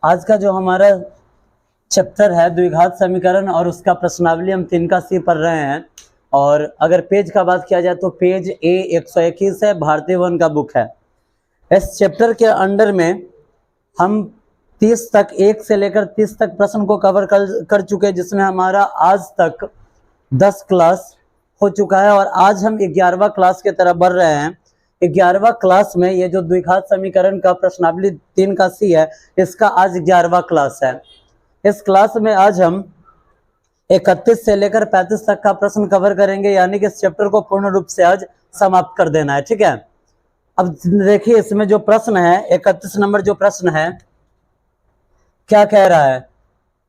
आज का जो हमारा चैप्टर है द्विघात समीकरण और उसका प्रश्नावली हम 3 का सी पढ़ रहे हैं। और अगर पेज का बात किया जाए तो पेज ए 121 है, भारतीय वन का बुक है। इस चैप्टर के अंडर में हम 30 तक 1 से लेकर 30 तक प्रश्न को कवर कर चुके हैं, जिसमें हमारा आज तक 10 क्लास हो चुका है और आज हम 11वां क्लास की तरफ बढ़ रहे हैं। 11वां क्लास में ये जो द्विघात समीकरण का प्रश्नावली 3 का सी है, इसका आज 11वां क्लास है। इस क्लास में आज हम 31 से लेकर 35 तक का प्रश्न कवर करेंगे, यानी कि इस चैप्टर को पूर्ण रूप से आज समाप्त कर देना है। ठीक है, अब देखिए इसमें जो प्रश्न है 31 नंबर जो प्रश्न है क्या कह रहा है।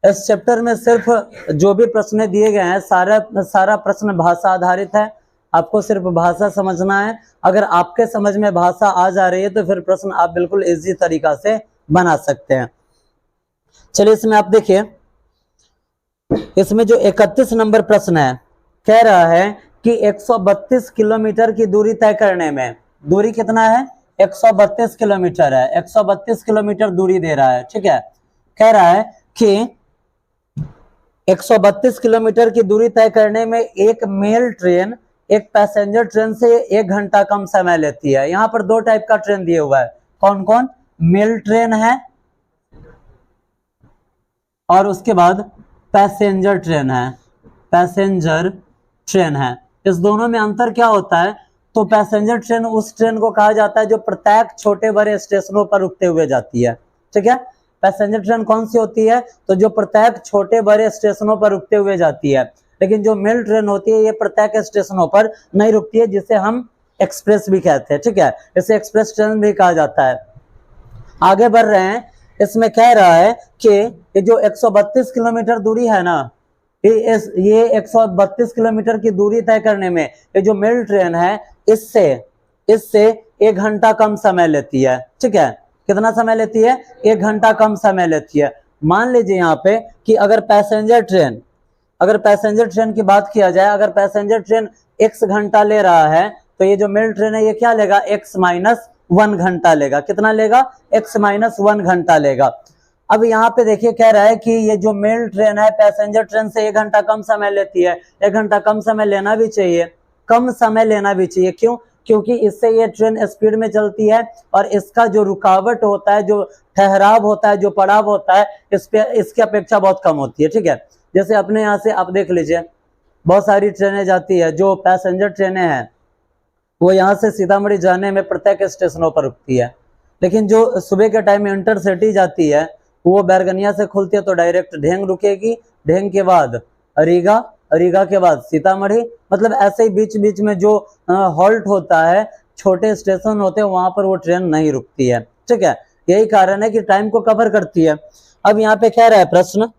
इस चैप्टर में सिर्फ जो भी प्रश्न दिए गए हैं सारा प्रश्न भाषा आधारित है। आपको सिर्फ भाषा समझना है। अगर आपके समझ में भाषा आ जा रही है तो फिर प्रश्न आप बिल्कुल इजी तरीका से बना सकते हैं। चलिए इसमें आप देखिए, इसमें जो 31 नंबर प्रश्न है कह रहा है कि 132 किलोमीटर की दूरी तय करने में, दूरी कितना है 132 किलोमीटर है, 132 किलोमीटर दूरी दे रहा है। ठीक है, कह रहा है कि 132 किलोमीटर की दूरी तय करने में एक मेल ट्रेन एक पैसेंजर ट्रेन से 1 घंटा कम समय लेती है। यहाँ पर 2 टाइप का ट्रेन दिया हुआ है, कौन कौन, मेल ट्रेन है और उसके बाद पैसेंजर ट्रेन है, पैसेंजर ट्रेन है। इस दोनों में अंतर क्या होता है, तो पैसेंजर ट्रेन उस ट्रेन को कहा जाता है जो प्रत्येक छोटे बड़े स्टेशनों पर रुकते हुए जाती है। ठीक है, पैसेंजर ट्रेन कौन सी होती है, तो जो प्रत्येक छोटे बड़े स्टेशनों पर रुकते हुए जाती है। लेकिन जो मेल ट्रेन होती है ये प्रत्येक स्टेशनों पर नहीं रुकती है, जिसे हम एक्सप्रेस भी कहते हैं। ठीक है, इसे एक्सप्रेस ट्रेन भी कहा जाता है। आगे बढ़ रहे हैं, इसमें कह रहा है कि ये जो 132 किलोमीटर दूरी है ना, ये 132 किलोमीटर की दूरी तय करने में ये जो मेल ट्रेन है इससे 1 घंटा कम समय लेती है। ठीक है, कितना समय लेती है, 1 घंटा कम समय लेती है। मान लीजिए यहाँ पे कि अगर पैसेंजर ट्रेन की बात किया जाए, अगर पैसेंजर ट्रेन x घंटा ले रहा है तो ये जो मेल ट्रेन है ये क्या लेगा, x-1 घंटा लेगा। कितना लेगा, x-1 घंटा लेगा। अब यहाँ पे देखिए कह रहा है कि ये जो मेल ट्रेन है पैसेंजर ट्रेन से 1 घंटा कम समय लेती है। 1 घंटा कम समय लेना भी चाहिए, कम समय लेना भी चाहिए। क्यों, क्योंकि इससे ये ट्रेन स्पीड में चलती है और इसका जो रुकावट होता है, जो ठहराव होता है, जो पड़ाव होता है, इसकी अपेक्षा बहुत कम होती है। ठीक है, जैसे अपने यहाँ से आप देख लीजिए बहुत सारी ट्रेनें जाती है, जो पैसेंजर ट्रेनें हैं वो यहाँ से सीतामढ़ी जाने में प्रत्येक स्टेशनों पर रुकती है। लेकिन जो सुबह के टाइम में इंटरसिटी जाती है वो बैरगनिया से खुलती है तो डायरेक्ट ढेंग रुकेगी, ढेंग के बाद रीगा, रीगा के बाद सीतामढ़ी। मतलब ऐसे ही बीच बीच में जो हॉल्ट होता है, छोटे स्टेशन होते हैं, वहां पर वो ट्रेन नहीं रुकती है। ठीक है, यही कारण है कि टाइम को कवर करती है। अब यहाँ पे कह रहा है प्रश्न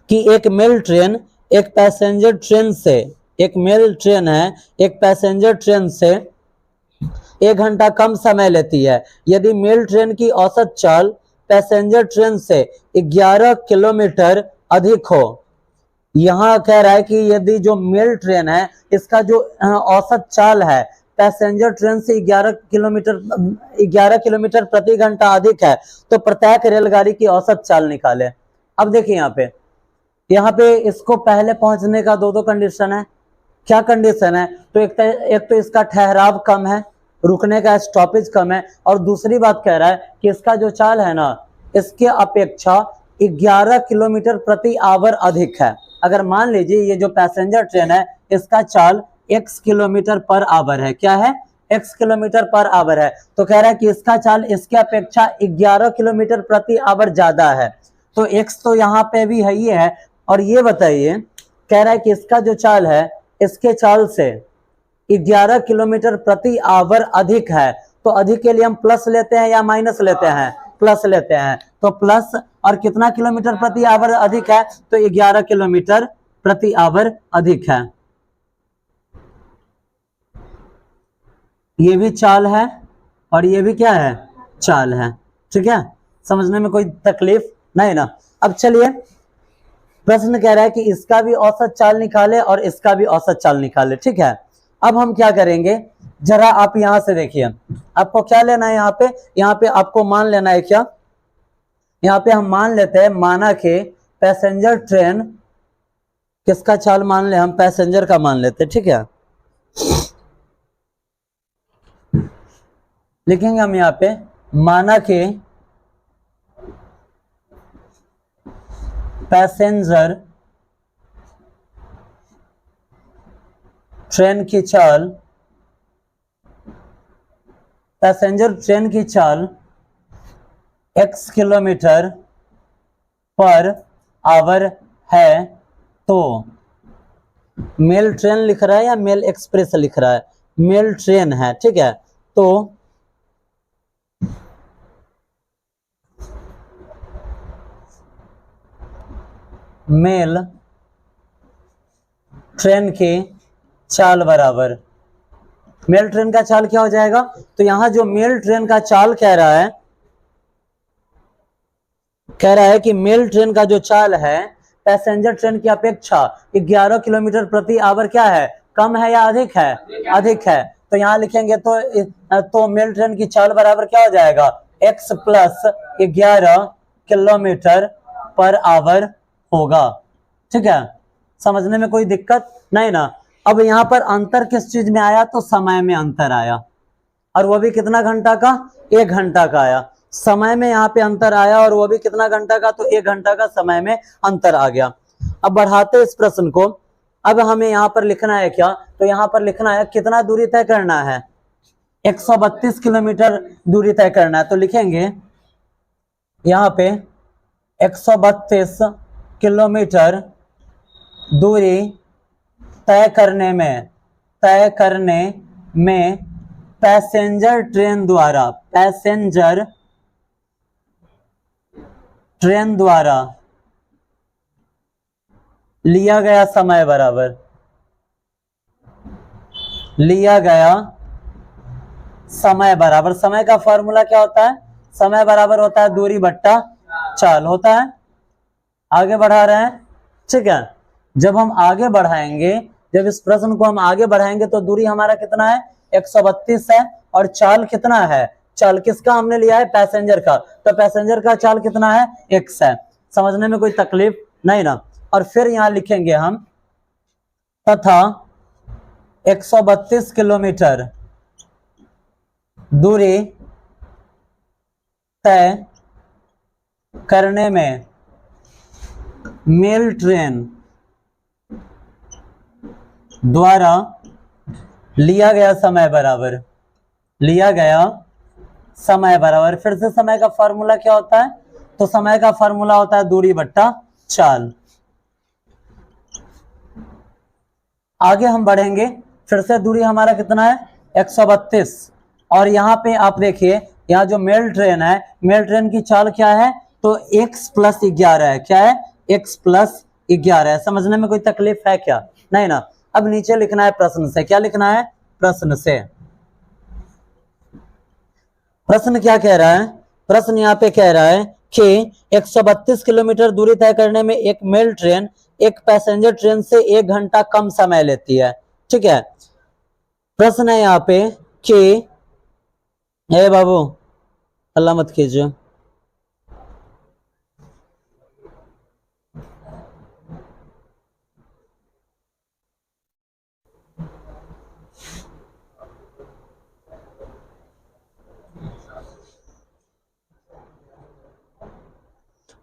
कि एक मेल ट्रेन एक पैसेंजर ट्रेन से, एक मेल ट्रेन है एक पैसेंजर ट्रेन से 1 घंटा कम समय लेती है यदि मेल ट्रेन की औसत चाल पैसेंजर ट्रेन से 11 किलोमीटर अधिक हो। यहाँ कह रहा है कि यदि जो मेल ट्रेन है इसका जो औसत चाल है पैसेंजर ट्रेन से 11 किलोमीटर प्रति घंटा अधिक है तो प्रत्येक रेलगाड़ी की औसत चाल निकाले। अब देखिए यहाँ पे इसको पहले पहुंचने का 2 कंडीशन है। क्या कंडीशन है, तो एक तो इसका ठहराव कम है, रुकने का स्टॉपेज कम है, और दूसरी बात कह रहा है कि इसका जो चाल है ना इसके अपेक्षा 11 किलोमीटर प्रति आवर अधिक है। अगर मान लीजिए ये जो पैसेंजर ट्रेन है इसका चाल x किलोमीटर पर आवर है, क्या है, x किलोमीटर पर आवर है, तो कह रहा है कि इसका चाल इसके अपेक्षा 11 किलोमीटर प्रति आवर ज्यादा है। तो x तो यहाँ पे भी है ही है, और ये बताइए कह रहा है कि इसका जो चाल है इसके चाल से 11 किलोमीटर प्रति आवर अधिक है। तो अधिक के लिए हम प्लस लेते हैं या माइनस लेते हैं, प्लस लेते हैं। तो प्लस, और कितना किलोमीटर प्रति आवर अधिक है, तो 11 किलोमीटर प्रति आवर अधिक है। ये भी चाल है और ये भी क्या है, चाल है। ठीक है, समझने में कोई तकलीफ नहीं ना। अब चलिए प्रश्न कह रहा है कि इसका भी औसत चाल निकाले और इसका भी औसत चाल निकाले। ठीक है, अब हम क्या करेंगे, जरा आप यहां से देखिए, आपको क्या लेना है, यहाँ पे आपको मान लेना है क्या, यहाँ पे हम मान लेते हैं, माना कि पैसेंजर ट्रेन, किसका चाल मान ले हम, पैसेंजर का मान लेते हैं, ठीक है। लिखेंगे हम यहाँ पे, माना कि पैसेंजर ट्रेन की चाल, पैसेंजर ट्रेन की चाल x किलोमीटर पर आवर है, तो मेल ट्रेन लिख रहा है या मेल एक्सप्रेस लिख रहा है, मेल ट्रेन है, ठीक है। तो मेल ट्रेन की चाल बराबर, मेल ट्रेन का चाल क्या हो जाएगा, तो यहां जो मेल ट्रेन का चाल कह रहा है कि मेल ट्रेन का जो चाल है पैसेंजर ट्रेन की अपेक्षा 11 किलोमीटर प्रति आवर क्या है, कम है या अधिक है, अधिक है। तो यहां लिखेंगे तो मेल ट्रेन की चाल बराबर क्या हो जाएगा, x plus 11 kilometre per hour होगा, ठीक है। समझने में कोई दिक्कत नहीं ना। अब यहाँ पर अंतर किस चीज में आया, तो समय में अंतर आया, और वो भी कितना घंटा का, 1 घंटा का आया। समय में यहाँ पे अंतर आया और वो भी कितना घंटा का, तो 1 घंटा का समय में अंतर आ गया। अब बढ़ाते इस प्रश्न को, अब हमें यहाँ पर लिखना है क्या, तो यहाँ पर लिखना है कितना दूरी तय करना है, 132 किलोमीटर दूरी तय करना है। तो लिखेंगे यहाँ पे 132 किलोमीटर दूरी तय करने में पैसेंजर ट्रेन द्वारा लिया गया समय बराबर, समय का फॉर्मूला क्या होता है, समय बराबर होता है दूरी बट्टा चाल होता है। आगे बढ़ा रहे हैं, ठीक है। जब हम आगे बढ़ाएंगे, जब इस प्रश्न को हम आगे बढ़ाएंगे तो दूरी हमारा कितना है, 132 है, और चाल कितना है, चाल किसका हमने लिया है, पैसेंजर का, तो पैसेंजर का चाल कितना है, x है। समझने में कोई तकलीफ नहीं ना। और फिर यहां लिखेंगे हम तथा 132 किलोमीटर दूरी तय करने में मेल ट्रेन द्वारा लिया गया समय बराबर, फिर से समय का फॉर्मूला क्या होता है, तो समय का फॉर्मूला होता है दूरी बट्टा चाल। आगे हम बढ़ेंगे, फिर से दूरी हमारा कितना है, 132, और यहाँ पे आप देखिए, यहाँ जो मेल ट्रेन है, मेल ट्रेन की चाल क्या है, तो x प्लस 11 है, क्या है, x प्लस 11 है। समझने में कोई तकलीफ है क्या, नहीं ना। अब नीचे लिखना है प्रश्न से, क्या लिखना है, प्रश्न से, प्रश्न क्या कह रहा है, प्रश्न यहाँ पे कह रहा है कि 132 किलोमीटर दूरी तय करने में एक मेल ट्रेन एक पैसेंजर ट्रेन से 1 घंटा कम समय लेती है, ठीक है। प्रश्न है यहाँ पे कि हे बाबू अल्लाह मत कीजिए,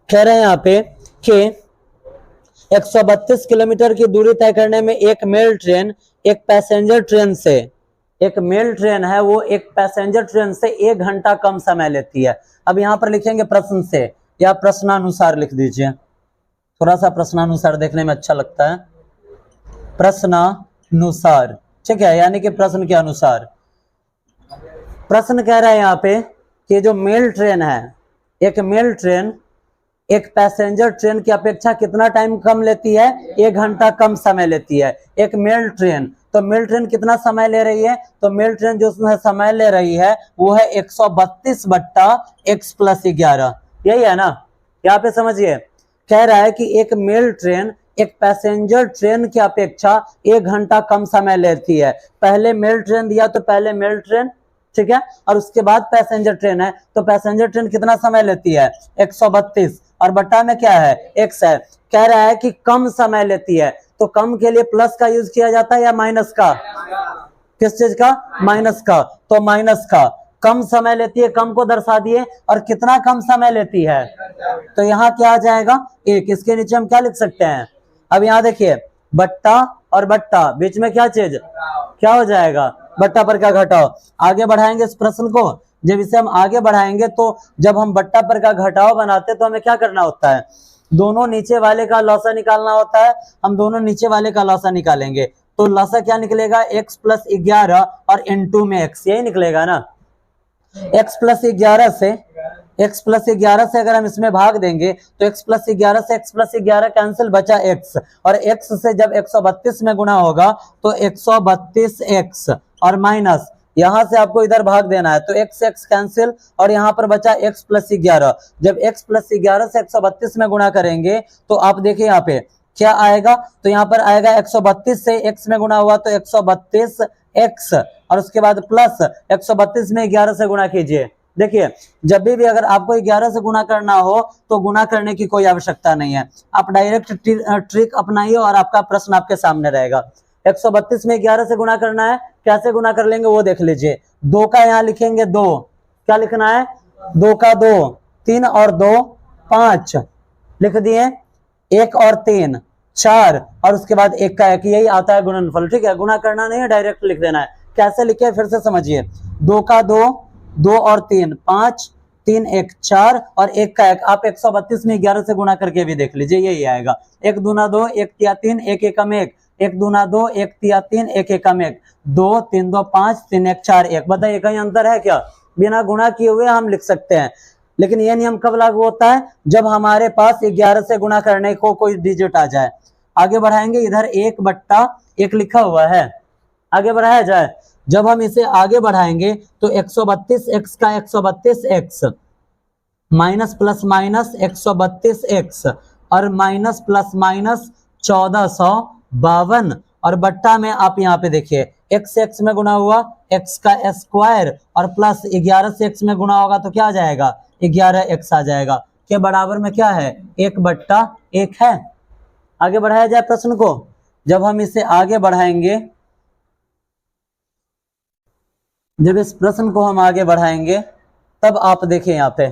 कह रहे हैं यहाँ पे कि 132 किलोमीटर की दूरी तय करने में एक मेल ट्रेन एक पैसेंजर ट्रेन से, एक मेल ट्रेन है वो एक पैसेंजर ट्रेन से 1 घंटा कम समय लेती है। अब यहाँ पर लिखेंगे प्रश्न से, या प्रश्नानुसार लिख दीजिए, थोड़ा सा प्रश्नानुसार देखने में अच्छा लगता है, प्रश्नानुसार, ठीक है, यानी कि प्रश्न के अनुसार। प्रश्न कह रहा है यहाँ पे कि जो मेल ट्रेन है, एक मेल ट्रेन एक पैसेंजर ट्रेन की अपेक्षा कितना टाइम कम लेती है, 1 घंटा कम समय लेती है एक मेल ट्रेन। तो मेल ट्रेन कितना समय ले रही है, तो मेल ट्रेन जो समय ले रही है वो है 132 बट्टा x प्लस 11, यही है ना। यहाँ पे समझिए, कह रहा है कि एक मेल ट्रेन एक पैसेंजर ट्रेन की अपेक्षा 1 घंटा कम समय लेती है। पहले मेल ट्रेन दिया तो पहले मेल ट्रेन ठीक है। और उसके बाद पैसेंजर ट्रेन है, तो पैसेंजर ट्रेन कितना समय लेती है 132, और बट्टा में क्या है x है। कह रहा है कि कम समय लेती है, तो कम के लिए प्लस का यूज किया जाता है या माइनस का, किस चीज का, माइनस का, तो माइनस का। कम समय लेती है, कम को दर्शा दिए, और कितना कम समय लेती है, तो यहाँ क्या आ जाएगा 1। इसके नीचे हम क्या लिख सकते हैं, अब यहाँ देखिए बट्टा और बट्टा बीच में क्या चीज, क्या हो जाएगा, बट्टा पर का घटाओ। आगे बढ़ाएंगे इस प्रश्न को, जब इसे हम आगे बढ़ाएंगे तो जब हम बट्टा पर का घटाओ बनाते तो हमें क्या करना होता है, दोनों नीचे वाले का लौसा निकालना होता है। हम दोनों नीचे वाले का लौसा निकालेंगे, तो लौसा क्या निकलेगा x प्लस 11 और इनटू में x, यही निकलेगा ना। x प्लस 11 से अगर हम इसमें भाग देंगे तो x प्लस 11 से x प्लस 11 कैंसिल, बचा x, और x से जब 132 में गुना होगा तो 132x, और माइनस यहां से आपको इधर भाग देना है, तो x कैंसिल, और यहाँ पर बचा x प्लस 11। जब x प्लस 11 से 132 में गुना करेंगे तो आप देखिए यहाँ पे क्या आएगा, तो यहाँ पर आएगा 132 से x में गुना हुआ तो 132x, और उसके बाद प्लस 132 में 11 से गुना कीजिए। देखिए जब भी अगर आपको 11 से गुना करना हो तो गुना करने की कोई आवश्यकता नहीं है, आप डायरेक्ट ट्रिक अपनाइए और आपका प्रश्न आपके सामने रहेगा। 132 में 11 से गुना करना है, कैसे गुना कर लेंगे वो देख लीजिए। 2 का यहाँ लिखेंगे 2, क्या लिखना है 2 का 2, 3 और 2 5 लिख दिए, 1 और 3 4, और उसके बाद 1 का 1, यही आता है गुणनफल। ठीक है, गुना करना नहीं है, डायरेक्ट लिख देना है। कैसे लिखे फिर से समझिए, 2 का 2, 2 और 3 5, 3 1 4 और 1 का 1। आप 132 में 11 से गुना करके भी देख लीजिए, यही आएगा। 1 दूना 2, 1 तिया 3, 1 एकम 1, 1 दूना 2, 1 तिया 3, 1 एकम 1, 2 3 2 5, 3 1 4 1। बताइए कहीं अंतर है क्या, बिना गुना किए हुए हम लिख सकते हैं। लेकिन यह नियम कब लागू होता है, जब हमारे पास 11 से गुना करने को कोई डिजिट आ जाए। आगे बढ़ाएंगे, इधर 1/1 लिखा हुआ है, आगे बढ़ाया जाए। जब हम इसे आगे बढ़ाएंगे तो 132x का 132x minus plus minus 132x और माइनस प्लस माइनस 1452, और बट्टा में आप यहाँ पे देखिए x x में गुना हुआ x का स्क्वायर, और प्लस 11 से x में गुना होगा तो क्या आ जाएगा 11x आ जाएगा, के बराबर में क्या है 1/1 है। आगे बढ़ाया जाए प्रश्न को। जब हम इसे आगे बढ़ाएंगे, जब इस प्रश्न को हम आगे बढ़ाएंगे तब आप देखें यहाँ पे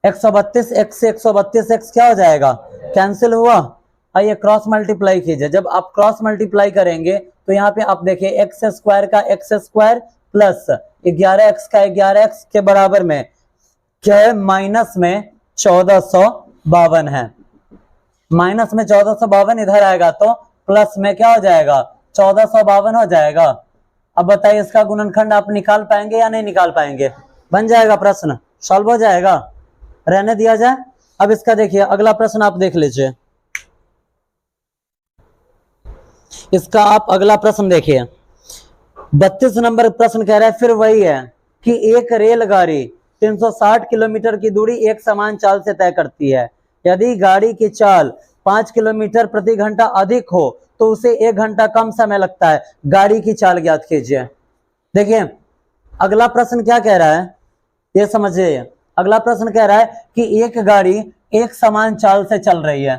132x से 132x क्या हो जाएगा, कैंसिल हुआ। आइए क्रॉस मल्टीप्लाई कीजिए। जब आप क्रॉस मल्टीप्लाई करेंगे तो यहाँ पे आप देखिए x स्क्वायर का x स्क्वायर प्लस 11x का 11x के बराबर में क्या है, माइनस में 1452 है। माइनस में 1452 इधर आएगा तो प्लस में क्या हो जाएगा 1452 हो जाएगा। अब बताइए इसका गुणनखंड आप निकाल पाएंगे या नहीं निकाल पाएंगे, बन जाएगा प्रश्न, सॉल्व हो जाएगा, रहने दिया जाए। अब इसका देखिए अगला प्रश्न आप देख लीजिए, इसका आप अगला प्रश्न देखिए 32 नंबर प्रश्न कह रहा है, फिर वही है कि एक रेलगाड़ी 360 किलोमीटर की दूरी एक समान चाल से तय करती है। यदि गाड़ी की चाल 5 किलोमीटर प्रति घंटा अधिक हो तो उसे 1 घंटा कम समय लगता है। गाड़ी की चाल ज्ञात कीजिए। देखिए अगला प्रश्न क्या कह रहा है, ये समझिए। अगला प्रश्न कह रहा है कि एक गाड़ी एक समान चाल से चल रही है।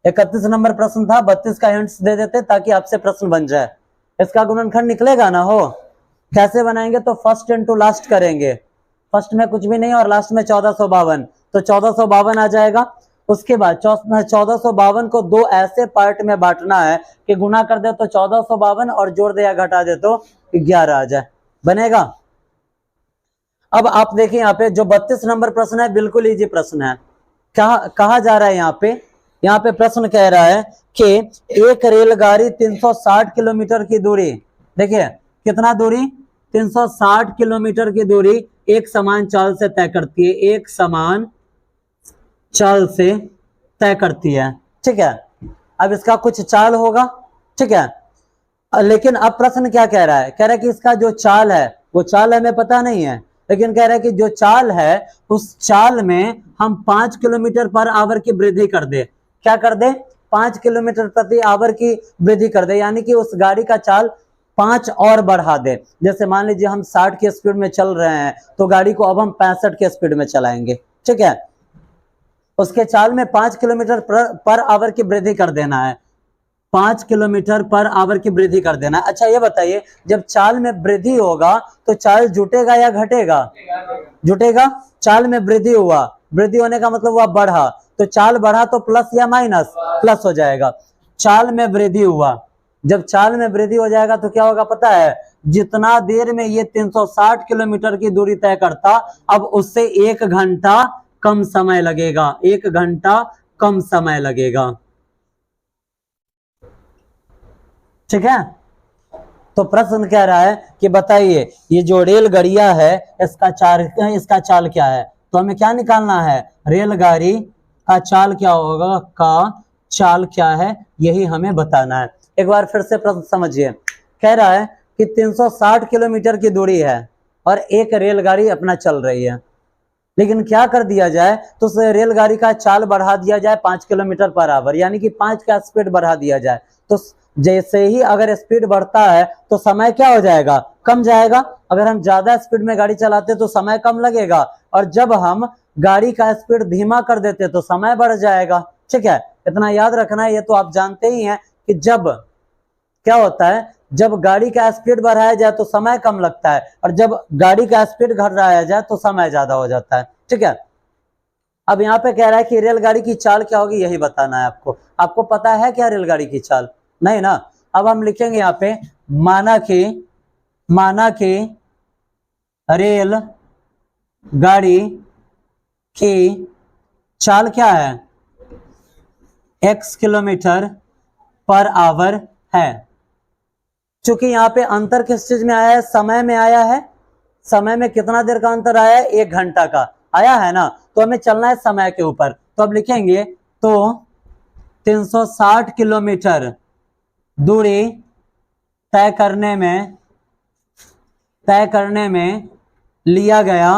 31 नंबर प्रश्न था, 32 का हिंट्स दे देते ताकि आपसे प्रश्न बन जाए। इसका गुणनखंड निकलेगा ना हो, कैसे बनाएंगे तो फर्स्ट इनटू लास्ट करेंगे। फर्स्ट में कुछ भी नहीं और लास्ट में 1452, तो 1452 आ जाएगा। उसके बाद 1452 को 2 ऐसे पार्ट में बांटना है कि गुना कर दे तो 1452 और जोड़ दे या घटा दे तो 11 आ जाए, बनेगा। अब आप देखिए यहाँ पे जो 32 नंबर प्रश्न है बिल्कुल इजी प्रश्न है। कहा जा रहा है यहाँ पे प्रश्न कह रहा है कि एक रेलगाड़ी 360 किलोमीटर की दूरी, देखिए कितना दूरी 360 किलोमीटर की दूरी एक समान चाल से तय करती है, एक समान चाल से तय करती है। ठीक है, अब इसका कुछ चाल होगा, ठीक है। लेकिन अब प्रश्न क्या कह रहा है, कह रहा है कि इसका जो चाल है वो चाल हमें पता नहीं है, लेकिन कह रहा है कि जो चाल है उस चाल में हम 5 किलोमीटर पर आवर की वृद्धि कर दे। क्या कर दे, 5 किलोमीटर प्रति आवर की वृद्धि कर दे, यानी कि उस गाड़ी का चाल 5 और बढ़ा दे, जैसे मान लीजिए हम 60 की स्पीड में चल रहे हैं तो गाड़ी को अब हम 65 की स्पीड में चलाएंगे, ठीक है। उसके चाल में 5 किलोमीटर पर आवर की वृद्धि कर देना है, 5 किलोमीटर पर आवर की वृद्धि कर देना। अच्छा ये बताइए, जब चाल में वृद्धि होगा तो चाल जुटेगा या घटेगा? जुटेगा। चाल में वृद्धि हुआ, वृद्धि होने का मतलब हुआ बढ़ा, तो चाल बढ़ा तो प्लस या माइनस? प्लस हो जाएगा। चाल में वृद्धि हुआ, जब चाल में वृद्धि हो जाएगा तो क्या होगा पता है? जितना देर में ये 360 किलोमीटर की दूरी तय करता, अब उससे 1 घंटा कम समय लगेगा, 1 घंटा कम समय लगेगा, ठीक है। तो प्रश्न कह रहा है कि बताइए ये जो रेलगाड़ियां है इसका चाल क्या है? तो हमें क्या निकालना है? रेलगाड़ी का चाल क्या होगा, का चाल क्या है, यही हमें बताना है। एक बार फिर से प्रश्न समझिए। कह रहा है कि 360 किलोमीटर की दूरी है और एक रेलगाड़ी अपना चल रही है, लेकिन क्या कर दिया जाए तो उस रेलगाड़ी का चाल बढ़ा दिया जाए 5 किलोमीटर पर आवर, यानी कि 5 का स्पीड बढ़ा दिया जाए। तो जैसे ही अगर स्पीड बढ़ता है तो समय क्या हो जाएगा? कम जाएगा। अगर हम ज्यादा स्पीड में गाड़ी चलाते तो समय कम लगेगा, और जब हम गाड़ी का स्पीड धीमा कर देते तो समय बढ़ जाएगा, ठीक है। इतना याद रखना है, ये तो आप जानते ही हैं कि जब क्या होता है, जब गाड़ी का स्पीड बढ़ाया जाए तो समय कम लगता है, और जब गाड़ी का स्पीड घटाया जाए तो समय ज्यादा हो जाता है, ठीक है। अब यहाँ पे कह रहा है कि रेलगाड़ी की चाल क्या होगी, यही बताना है आपको। आपको पता है क्या रेलगाड़ी की चाल? नहीं ना। अब हम लिखेंगे यहाँ पे, माना कि रेल गाड़ी की चाल क्या है? x किलोमीटर पर आवर है। चूंकि यहाँ पे अंतर किस चीज में आया है? समय में आया है। समय में कितना देर का अंतर आया है? 1 घंटा का आया है ना। तो हमें चलना है समय के ऊपर, तो अब लिखेंगे तो 360 किलोमीटर दूरी तय करने में लिया गया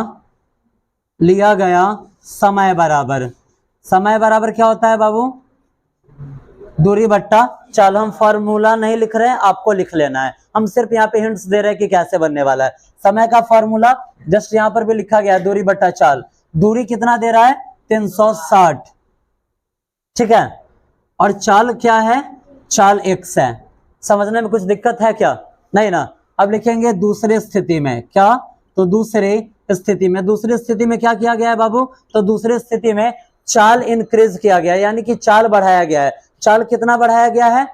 समय बराबर क्या होता है बाबू? दूरी बट्टा चाल। हम फॉर्मूला नहीं लिख रहे हैं, आपको लिख लेना है। हम सिर्फ यहाँ पे हिंट्स दे रहे हैं कि कैसे बनने वाला है। समय का फॉर्मूला जस्ट यहाँ पर भी लिखा गया है, दूरी बट्टा चाल। दूरी कितना दे रहा है? 360, ठीक है। और चाल क्या है? चाल x है। समझने में कुछ दिक्कत है क्या? नहीं ना। अब लिखेंगे दूसरी स्थिति में क्या? तो दूसरी स्थिति में क्या किया गया है बाबू? तो दूसरी स्थिति में चाल इंक्रीज किया गया, यानी कि चाल बढ़ाया गया है। चाल कितना बढ़ाया गया है?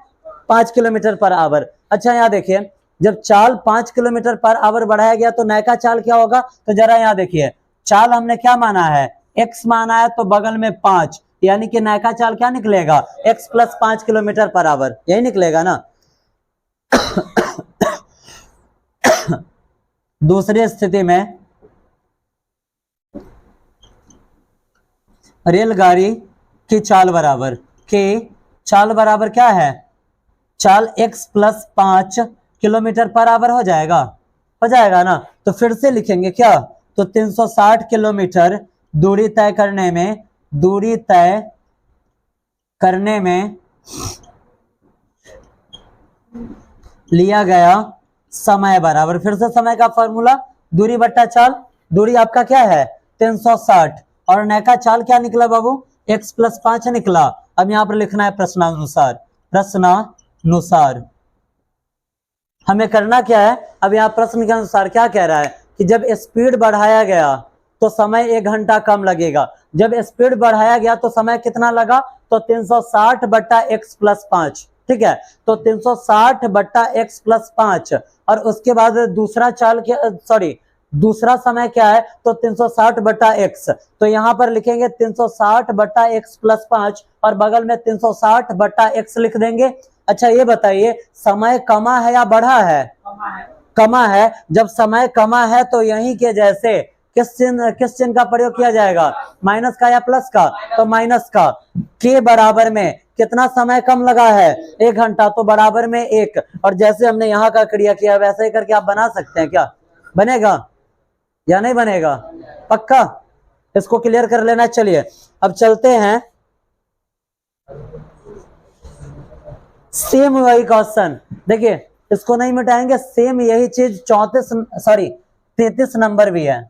5 किलोमीटर पर आवर। अच्छा यहाँ देखिए, जब चाल 5 किलोमीटर पर आवर बढ़ाया गया तो नया चाल क्या होगा? तो जरा यहाँ देखिए, चाल हमने क्या माना है? x माना है, तो बगल में 5, यानी कि नया चाल क्या निकलेगा? x plus 5 kilometre per hour, यही निकलेगा ना। दूसरी स्थिति में रेलगाड़ी की चाल बराबर क्या है? चाल x plus 5 kilometre per hour हो जाएगा ना। तो फिर से लिखेंगे क्या? तो 360 किलोमीटर दूरी तय करने में लिया गया समय बराबर, फिर से समय का फॉर्मूला दूरी बट्टा चाल। दूरी आपका क्या है? 360, और नया का चाल क्या निकला बाबू? x प्लस 5 निकला। अब यहाँ पर लिखना है प्रश्नानुसार। हमें करना क्या है? अब यहाँ प्रश्न के अनुसार क्या कह रहा है कि जब स्पीड बढ़ाया गया तो समय 1 घंटा कम लगेगा। जब स्पीड बढ़ाया गया तो समय कितना लगा? तो 360 बट्टा x प्लस 5, ठीक है। तो 360 बट्टा x प्लस 5, और उसके बाद दूसरा समय क्या है? तो 360 बट्टा x। तो यहाँ पर लिखेंगे 360 बट्टा x प्लस 5, और बगल में 360 बट्टा x लिख देंगे। अच्छा ये बताइए, समय कमा है या बढ़ा है? कमा है। जब समय कमा है तो यहीं के जैसे किस चिन्ह का प्रयोग किया जाएगा? माइनस का या प्लस का? तो माइनस का। के बराबर में कितना समय कम लगा है? 1 घंटा, तो बराबर में 1। और जैसे हमने यहाँ का क्रिया किया वैसे ही करके आप बना सकते हैं। क्या बनेगा या नहीं बनेगा? पक्का? इसको क्लियर कर लेना। चलिए अब चलते हैं, सेम वही क्वेश्चन देखिए। इसको नहीं मिटाएंगे। सेम यही चीज 33 नंबर भी है।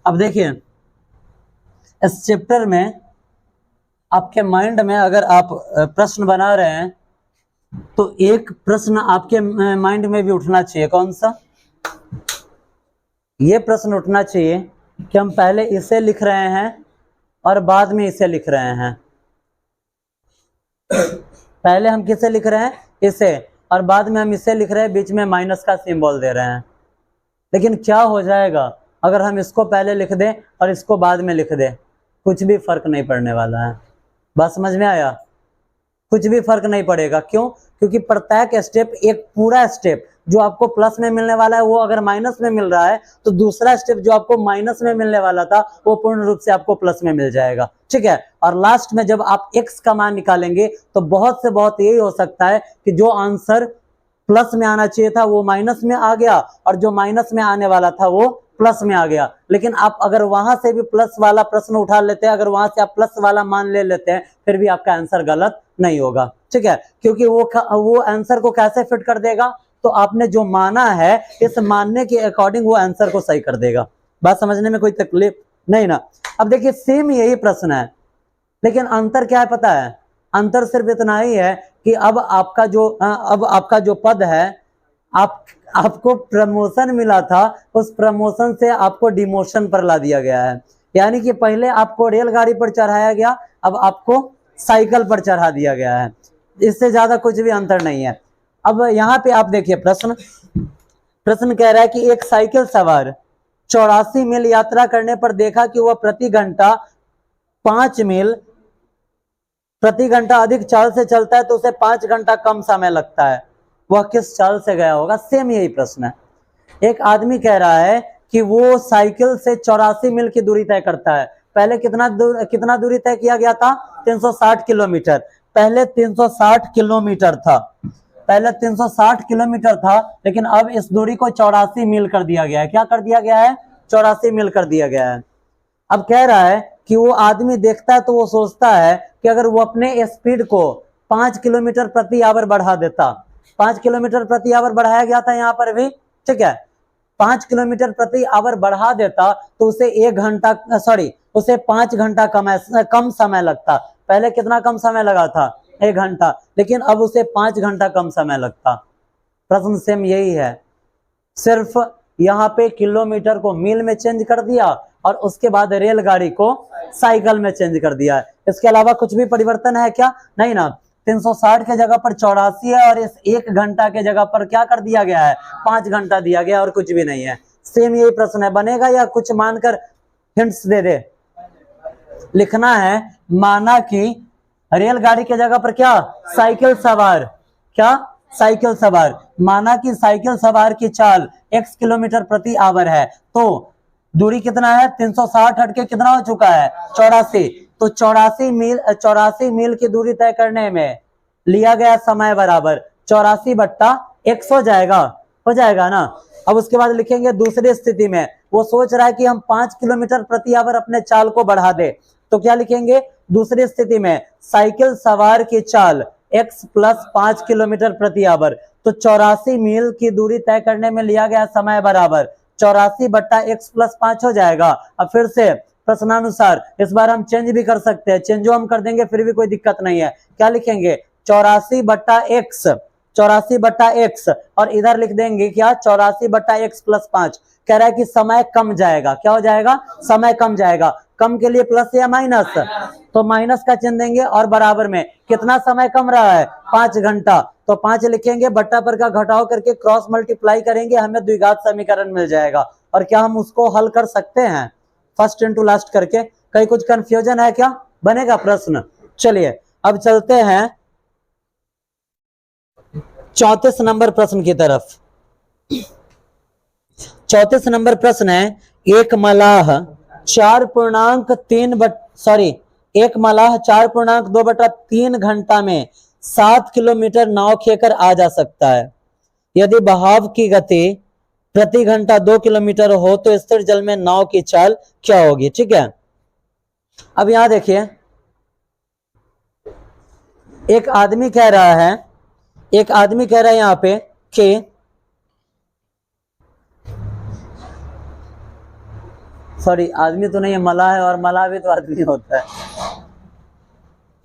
अब देखिए, इस चैप्टर में आपके माइंड में अगर आप प्रश्न बना रहे हैं तो एक प्रश्न आपके माइंड में भी उठना चाहिए। कौन सा? ये प्रश्न उठना चाहिए कि हम पहले इसे लिख रहे हैं और बाद में इसे लिख रहे हैं। पहले हम किसे लिख रहे हैं? इसे, और बाद में हम इसे लिख रहे हैं, बीच में माइनस का सिंबल दे रहे हैं। लेकिन क्या हो जाएगा अगर हम इसको पहले लिख दें और इसको बाद में लिख दें? कुछ भी फर्क नहीं पड़ने वाला है। बात समझ में आया? कुछ भी फर्क नहीं पड़ेगा। क्यों? क्योंकि प्रत्येक स्टेप, एक पूरा स्टेप जो आपको प्लस में मिलने वाला है वो अगर माइनस में मिल रहा है तो दूसरा स्टेप जो आपको माइनस में मिलने वाला था वो पूर्ण रूप से आपको प्लस में मिल जाएगा। ठीक है। और लास्ट में जब आप x का मान निकालेंगे तो बहुत से बहुत यही हो सकता है कि जो आंसर प्लस में आना चाहिए था वो माइनस में आ गया और जो माइनस में आने वाला था वो प्लस में आ गया। लेकिन आप अगर वहां से भी प्लस वाला प्रश्न उठा लेते हैं, अगर वहां से आप प्लस वाला मान ले लेते हैं, फिर भी आपका आंसर गलत नहीं होगा। ठीक है। क्योंकि वो आंसर को कैसे फिट कर देगा? तो आपने जो माना है इस मानने के अकॉर्डिंग वो आंसर को सही कर देगा। बात समझने में कोई तकलीफ नहीं ना? अब देखिए, सेम यही प्रश्न है, लेकिन अंतर क्या है पता है? अंतर सिर्फ इतना ही है कि अब आपका जो पद है, आपको प्रमोशन मिला था, उस प्रमोशन से आपको डिमोशन पर ला दिया गया है। यानी कि पहले आपको रेलगाड़ी पर चढ़ाया गया, अब आपको साइकिल पर चढ़ा दिया गया है। इससे ज्यादा कुछ भी अंतर नहीं है। अब यहाँ पे आप देखिए, प्रश्न कह रहा है कि एक साइकिल सवार 84 मील यात्रा करने पर देखा कि वह प्रति घंटा 5 मील प्रति घंटा अधिक चाल से चलता है तो उसे 5 घंटा कम समय लगता है। वह किस चाल से गया होगा? सेम यही प्रश्न है। एक आदमी कह रहा है कि वो साइकिल से 84 मील की दूरी तय करता है। पहले कितना दूरी तय किया गया था? 360 किलोमीटर। पहले 360 किलोमीटर था, लेकिन अब इस दूरी को 84 मील कर दिया गया है। क्या कर दिया गया है? 84 मील कर दिया गया है। अब कह रहा है कि वो आदमी देखता है तो वो सोचता है कि अगर वो अपने स्पीड को 5 किलोमीटर प्रति आवर बढ़ा देता, 5 किलोमीटर प्रति आवर बढ़ाया गया था यहाँ पर भी। ठीक है। 5 किलोमीटर प्रति आवर बढ़ा देता तो उसे 5 घंटा कम समय लगता। पहले कितना कम समय लगा था? 1 घंटा। लेकिन अब उसे 5 घंटा कम समय लगता। प्रश्न सेम यही है, सिर्फ यहाँ पे किलोमीटर को मील में चेंज कर दिया और उसके बाद रेलगाड़ी को साइकिल में चेंज कर दिया है। इसके अलावा कुछ भी परिवर्तन है क्या? नहीं ना। 360 के जगह पर 84 है और इस 1 घंटा के जगह पर क्या कर दिया गया है? 5 घंटा दिया गया और कुछ भी नहीं है। सेम यही प्रश्न है। बनेगा या कुछ मानकर हिंट्स दे दे? लिखना है, माना कि रेलगाड़ी के जगह पर क्या? साइकिल सवार। क्या? साइकिल सवार। माना कि साइकिल सवार की चाल x किलोमीटर प्रति आवर है, तो दूरी कितना है? 360 हट के कितना हो चुका है? 84। तो 84 मील की दूरी तय करने में लिया गया समय बराबर 84/x हो जाएगा ना। अब उसके बाद लिखेंगे दूसरी स्थिति में वो सोच रहा है कि हम 5 किलोमीटर प्रति आवर अपने चाल को बढ़ा दे, तो क्या लिखेंगे? दूसरी स्थिति में साइकिल सवार की चाल x + 5 किलोमीटर प्रति आवर, तो 84 मील की दूरी तय करने में लिया गया समय बराबर 84/x + 5 हो जाएगा। अब फिर से प्रश्नानुसार इस बार हम चेंज भी कर सकते हैं, चेंजो हम कर देंगे फिर भी कोई दिक्कत नहीं है। क्या लिखेंगे? 84/x और इधर लिख देंगे क्या? 84/x + 5। कह रहा है कि समय कम जाएगा। क्या हो जाएगा? समय कम जाएगा। कम के लिए प्लस या माइनस? तो माइनस का चिन्ह देंगे और बराबर में कितना समय कम रहा है? 5 घंटा। तो 5 लिखेंगे, बट्टा पर का घटाव करके क्रॉस मल्टीप्लाई करेंगे, हमें द्विघात समीकरण मिल जाएगा। और क्या हम उसको हल कर सकते हैं फर्स्ट इनटू लास्ट करके? कहीं कुछ कंफ्यूजन है क्या? बनेगा प्रश्न। चलिए अब चलते हैं 34 नंबर प्रश्न की तरफ। 34 नंबर प्रश्न है, एक मलाह 4.2/3 घंटा में 7 किलोमीटर नाव खेकर आ जा सकता है। यदि बहाव की गति प्रति घंटा 2 किलोमीटर हो तो स्थिर जल में नाव की चाल क्या होगी। ठीक है, अब यहां देखिए, एक आदमी कह रहा है यहां पे कि सॉरी, आदमी तो नहीं है, मलाह है, और मलाह भी तो आदमी होता है।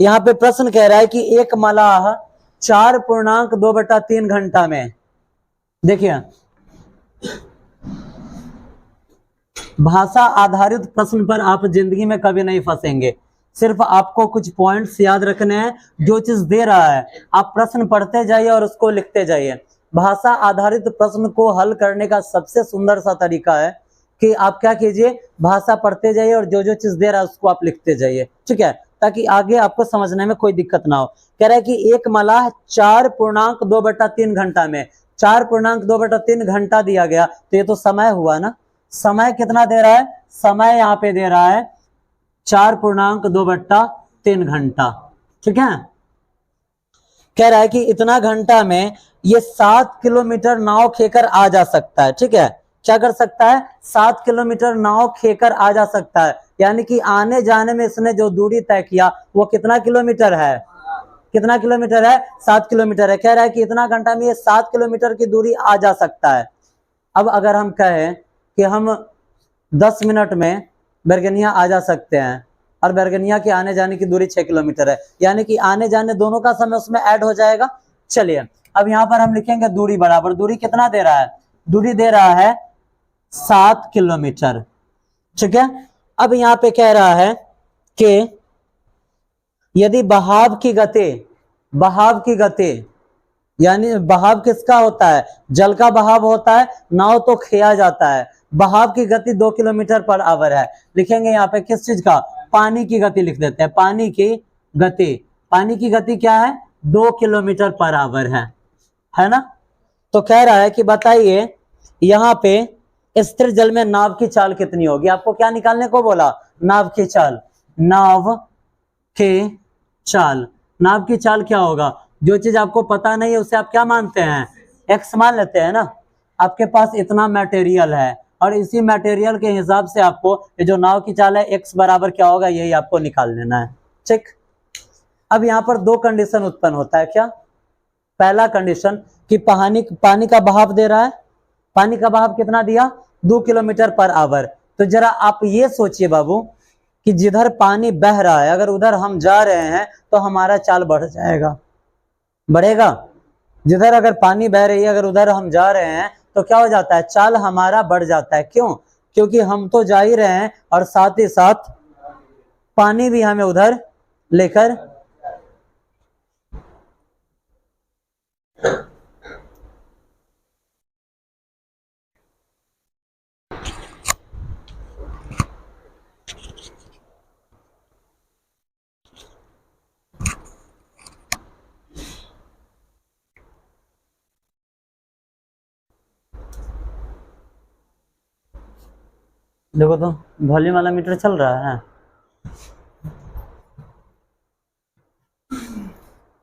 यहां पे प्रश्न कह रहा है कि एक मलाह 4.2/3 घंटा में, देखिए भाषा आधारित प्रश्न पर आप जिंदगी में कभी नहीं फंसेंगे। सिर्फ आपको कुछ पॉइंट्स याद रखने हैं, जो चीज दे रहा है आप प्रश्न पढ़ते जाइए और उसको लिखते जाइए। भाषा आधारित प्रश्न को हल करने का सबसे सुंदर सा तरीका है कि आप क्या कीजिए, भाषा पढ़ते जाइए और जो जो चीज दे रहा है उसको आप लिखते जाइए। ठीक है, ताकि आगे आपको समझने में कोई दिक्कत ना हो। कह रहा है कि एक मलाह 4.2/3 घंटा में, 4.2/3 घंटा दिया गया, तो ये तो समय हुआ ना। समय कितना दे रहा है, समय यहाँ पे दे रहा है 4.2/3 घंटा। ठीक है, कह रहा है कि इतना घंटा में ये 7 किलोमीटर नाव खेकर आ जा सकता है। ठीक है, क्या कर सकता है, 7 किलोमीटर नाव खेकर आ जा सकता है, यानी कि आने जाने में इसने जो दूरी तय किया वो कितना किलोमीटर है, कितना किलोमीटर है, 7 किलोमीटर है। कह रहा है कि इतना घंटा में ये 7 किलोमीटर की दूरी आ जा सकता है। अब अगर हम कहें कि हम 10 मिनट में बैरगनिया आ जा सकते हैं, और बैरगनिया के आने जाने की दूरी 6 किलोमीटर है, यानी कि आने जाने दोनों का समय उसमें ऐड हो जाएगा। चलिए, अब यहां पर हम लिखेंगे दूरी बराबर, दूरी कितना दे रहा है, दूरी दे रहा है 7 किलोमीटर। ठीक है, अब यहां पे कह रहा है कि यदि बहाव की गति यानी बहाव किसका होता है, जल का बहाव होता है, नाव तो खेया जाता है। बहाव की गति 2 किलोमीटर पर आवर है। लिखेंगे यहाँ पे किस चीज का, पानी की गति लिख देते हैं, पानी की गति क्या है, 2 किलोमीटर पर आवर है ना। तो कह रहा है कि बताइए यहाँ पे स्थिर जल में नाव की चाल कितनी होगी। आपको क्या निकालने को बोला, नाव की चाल। नाव की चाल क्या होगा, जो चीज आपको पता नहीं है उसे आप क्या मानते हैं, एक्स मान लेते हैं ना। आपके पास इतना मटेरियल है और इसी मटेरियल के हिसाब से आपको ये जो नाव की चाल है एक्स बराबर क्या होगा, यही आपको निकाल लेना है। ठीक, अब यहाँ पर 2 कंडीशन उत्पन्न होता है। क्या, पहला कंडीशन कि पानी का बहाव दे रहा है, पानी का बहाव कितना दिया, 2 किलोमीटर पर आवर। तो जरा आप ये सोचिए बाबू कि जिधर पानी बह रहा है अगर उधर हम जा रहे हैं तो हमारा चाल बढ़ जाएगा, बढ़ेगा। जिधर अगर पानी बह रही है अगर उधर हम जा रहे हैं तो क्या हो जाता है, चाल हमारा बढ़ जाता है। क्यों, क्योंकि हम तो जा ही रहे हैं और साथ ही साथ पानी भी हमें उधर लेकर देखो तो वॉल्यूम वाला मीटर चल रहा है।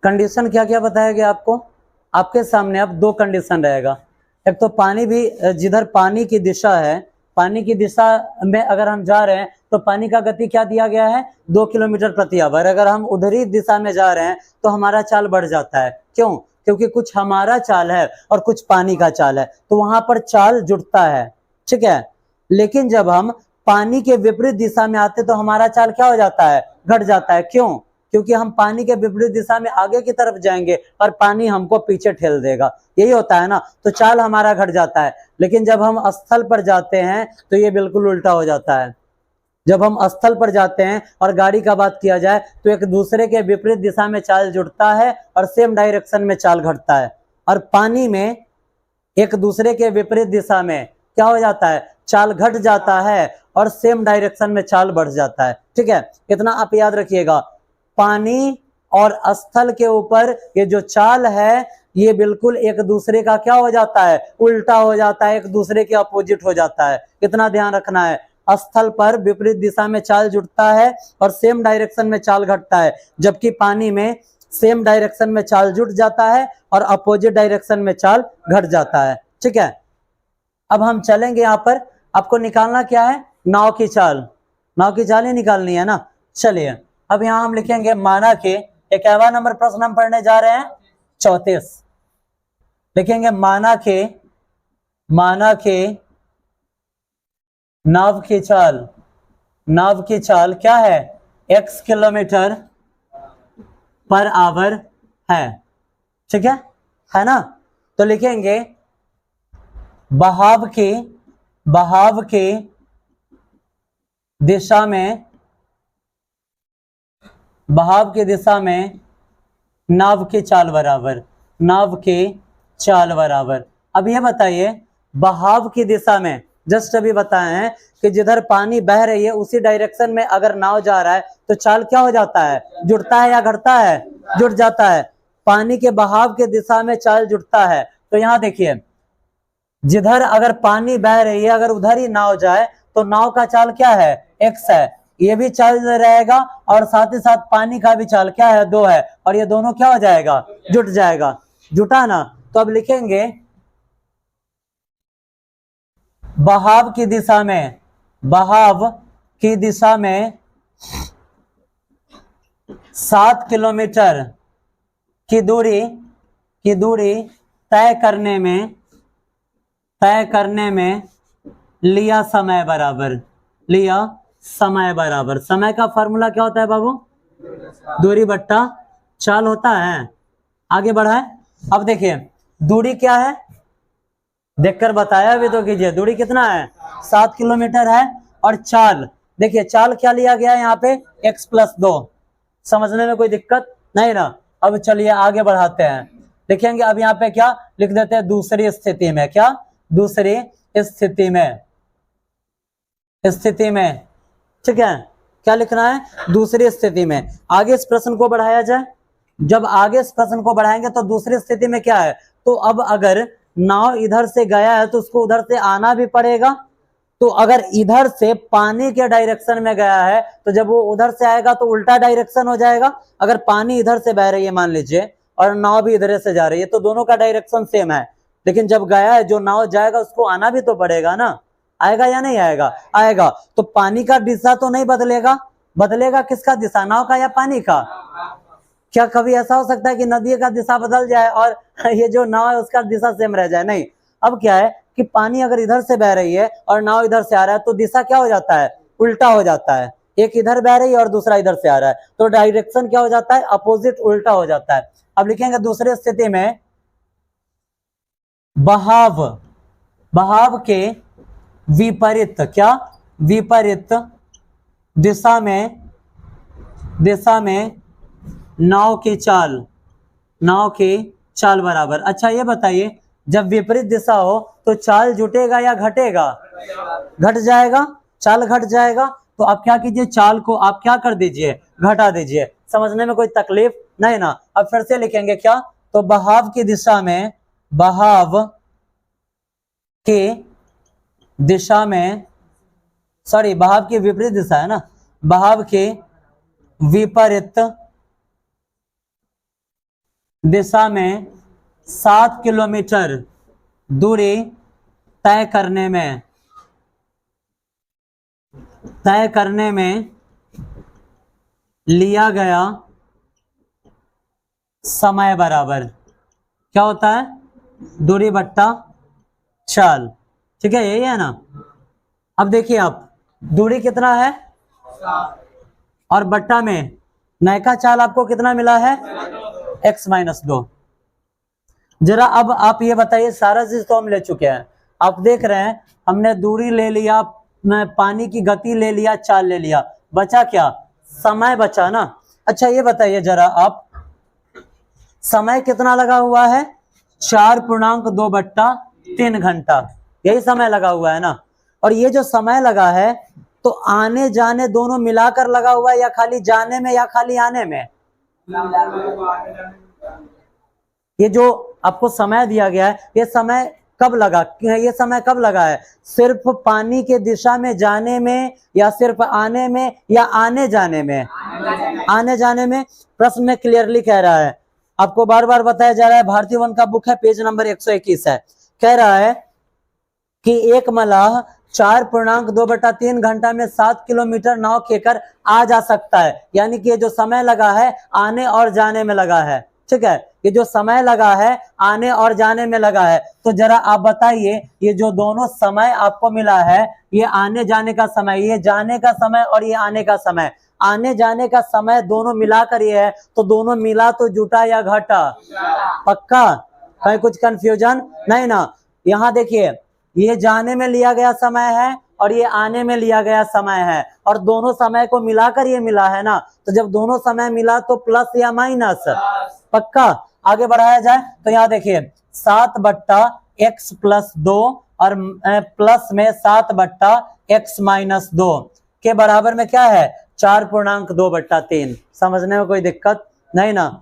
कंडीशन क्या क्या बताया गया आपको, आपके सामने अब 2 कंडीशन रहेगा। एक तो पानी भी, जिधर पानी की दिशा है, पानी की दिशा में अगर हम जा रहे हैं तो पानी का गति क्या दिया गया है, 2 किलोमीटर प्रति आवर। अगर हम उधरी दिशा में जा रहे हैं तो हमारा चाल बढ़ जाता है। क्यों, क्योंकि कुछ हमारा चाल है और कुछ पानी का चाल है, तो वहां पर चाल जुड़ता है। ठीक है, लेकिन जब हम पानी के विपरीत दिशा में आते तो हमारा चाल क्या हो जाता है, घट जाता है। क्यों, क्योंकि हम पानी के विपरीत दिशा में आगे की तरफ जाएंगे और पानी हमको पीछे ठेल देगा, यही होता है ना, तो चाल हमारा घट जाता है। लेकिन जब हम स्थल पर जाते हैं तो ये बिल्कुल उल्टा हो जाता है। जब हम स्थल पर जाते हैं और गाड़ी का बात किया जाए तो एक दूसरे के विपरीत दिशा में चाल जुड़ता है और सेम डायरेक्शन में चाल घटता है। और पानी में एक दूसरे के विपरीत दिशा में क्या हो जाता है, चाल घट जाता है और सेम डायरेक्शन में चाल बढ़ जाता है। ठीक है, इतना आप याद रखिएगा, पानी और स्थल के ऊपर ये जो चाल है ये बिल्कुल एक दूसरे का क्या हो जाता है, उल्टा हो जाता है, एक दूसरे के अपोजिट हो जाता है। कितना ध्यान रखना है, स्थल पर विपरीत दिशा में चाल जुटता है और सेम डायरेक्शन में चाल घटता है, जबकि पानी में सेम डायरेक्शन में चाल जुट जाता है और अपोजिट डायरेक्शन में चाल घट जाता है। ठीक है, अब हम चलेंगे यहाँ पर, आपको निकालना क्या है, नाव की चाल, नाव की चाल ही निकालनी है ना। चलिए अब यहाँ हम लिखेंगे माना के 51 नंबर प्रश्न हम पढ़ने जा रहे हैं 34, लिखेंगे माना के नाव की चाल क्या है, x किलोमीटर पर आवर है। ठीक है ना। तो लिखेंगे बहाव की दिशा में नाव की चाल बराबर। अब ये बताइए बहाव की दिशा में, जस्ट अभी बताए हैं कि जिधर पानी बह रही है उसी डायरेक्शन में अगर नाव जा रहा है तो चाल क्या हो जाता है, जुड़ता है या घटता है, जुट जाता है। पानी के बहाव के दिशा में चाल जुटता है। तो यहाँ देखिए जिधर अगर पानी बह रही है अगर उधर ही नाव जाए तो नाव का चाल क्या है, x है, ये भी चाल रहेगा और साथ ही साथ पानी का भी चाल क्या है, 2 है, और ये दोनों क्या हो जाएगा, जुट जाएगा, जुटा ना। तो अब लिखेंगे बहाव की दिशा में 7 किलोमीटर की दूरी तय करने में लिया समय बराबर। समय का फॉर्मूला क्या होता है बाबू, दूरी बट्टा चाल होता है। आगे बढ़ाए, अब देखिए दूरी क्या है, देखकर बताया भी तो कीजिए, दूरी कितना है, 7 किलोमीटर है। और चाल देखिए, चाल क्या लिया गया है यहाँ पे, x+2। समझने में कोई दिक्कत नहीं ना। अब चलिए आगे बढ़ाते हैं, लिखेंगे अब यहाँ पे क्या लिख देते हैं, दूसरी स्थिति में, क्या, दूसरी स्थिति में। ठीक है, क्या लिखना है, दूसरी स्थिति में। आगे इस प्रश्न को बढ़ाया जाए, जब आगे इस प्रश्न को बढ़ाएंगे तो दूसरी स्थिति में क्या है, तो अब अगर नाव इधर से गया है तो उसको उधर से आना भी पड़ेगा। तो अगर इधर से पानी के डायरेक्शन में गया है तो जब वो उधर से आएगा तो उल्टा डायरेक्शन हो जाएगा। अगर पानी इधर से बह रही है मान लीजिए और नाव भी इधर से जा रही है तो दोनों का डायरेक्शन सेम है, लेकिन जब गया है जो नाव जाएगा उसको आना भी तो पड़ेगा ना, आएगा या नहीं आएगा, आएगा। तो पानी का दिशा तो नहीं बदलेगा किसका दिशा, नाव का या पानी का। क्या कभी ऐसा हो सकता है कि नदी का दिशा बदल जाए और ये जो नाव है उसका दिशा सेम रह जाए, नहीं। अब क्या है कि पानी अगर इधर से बह रही है और नाव इधर से आ रहा है तो दिशा क्या हो जाता है, उल्टा हो जाता है। एक इधर बह रही है और दूसरा इधर से आ रहा है तो डायरेक्शन क्या हो जाता है, अपोजिट, उल्टा हो जाता है। अब लिखेंगे दूसरी स्थिति में बहाव के विपरीत, क्या, विपरीत दिशा में नाव की चाल बराबर। अच्छा ये बताइए जब विपरीत दिशा हो तो चाल जुटेगा या घटेगा, घट जाएगा, चाल घट जाएगा। तो आप क्या कीजिए, चाल को आप क्या कर दीजिए, घटा दीजिए। समझने में कोई तकलीफ नहीं ना। अब फिर से लिखेंगे क्या, तो बहाव की विपरीत दिशा है ना, बहाव के विपरीत दिशा में 7 किलोमीटर दूरी तय करने में लिया गया समय बराबर क्या होता है, दूरी बट्टा चाल। ठीक है, यही है ना। अब देखिए आप दूरी कितना है और बट्टा में नयका चाल आपको कितना मिला है, x-2। जरा अब आप ये बताइए, सारा चीज तो हम ले चुके हैं, आप देख रहे हैं हमने दूरी ले लिया, पानी की गति ले लिया, चाल ले लिया, बचा क्या, समय बचा ना। अच्छा ये बताइए जरा आप, समय कितना लगा हुआ है, 4.2/3 घंटा, यही समय लगा हुआ है ना। और ये जो समय लगा है तो आने जाने दोनों मिलाकर लगा हुआ है या खाली जाने में या खाली आने में, ये जो आपको समय दिया गया है, ये समय कब लगा, ये समय कब लगा है? सिर्फ पानी के दिशा में जाने में, या सिर्फ आने में, या आने जाने में? आने जाने में। प्रश्न में क्लियरली कह रहा है, आपको बार बार बताया जा रहा है, भारतीय वन का बुक है, पेज नंबर 121 है। कह रहा है कि एक मलाह 4.2/3 घंटा में 7 किलोमीटर नाव खेकर आ जा सकता है। यानी कि ये जो समय लगा है आने और जाने में लगा है, ठीक है, ये जो समय लगा है आने और जाने में लगा है। तो जरा आप बताइए, ये जो दोनों समय आपको मिला है, ये आने जाने का समय, ये जाने का समय और ये आने का समय, आने जाने का समय दोनों मिलाकर ये है, तो दोनों मिला तो जुटा या घटा? पक्का? कहीं कुछ कंफ्यूजन नहीं ना? यहाँ देखिए, ये जाने में लिया गया समय है और ये आने में लिया गया समय है, और दोनों समय को मिलाकर ये मिला है ना। तो जब दोनों समय मिला तो प्लस या माइनस? पक्का? आगे बढ़ाया जाए तो यहाँ देखिए, 7/x+2 और प्लस में 7/x-2 के बराबर में क्या है? 4.2/3। समझने में कोई दिक्कत नहीं ना?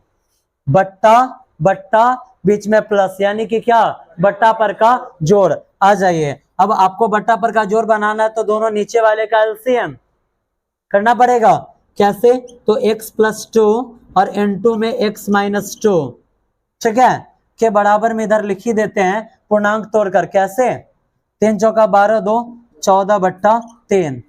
बट्टा बट्टा बीच में प्लस, यानी कि क्या? बट्टा पर का जोड़। आ जाइए, अब आपको बट्टा पर का जोड़ बनाना है तो दोनों नीचे वाले का एलसीएम करना पड़ेगा। कैसे? तो x+2 और n2 में x-2, ठीक है, के बराबर में इधर लिख ही देते हैं पूर्णांक तोड़कर। कैसे? 3 चौका 12, 2 14/3,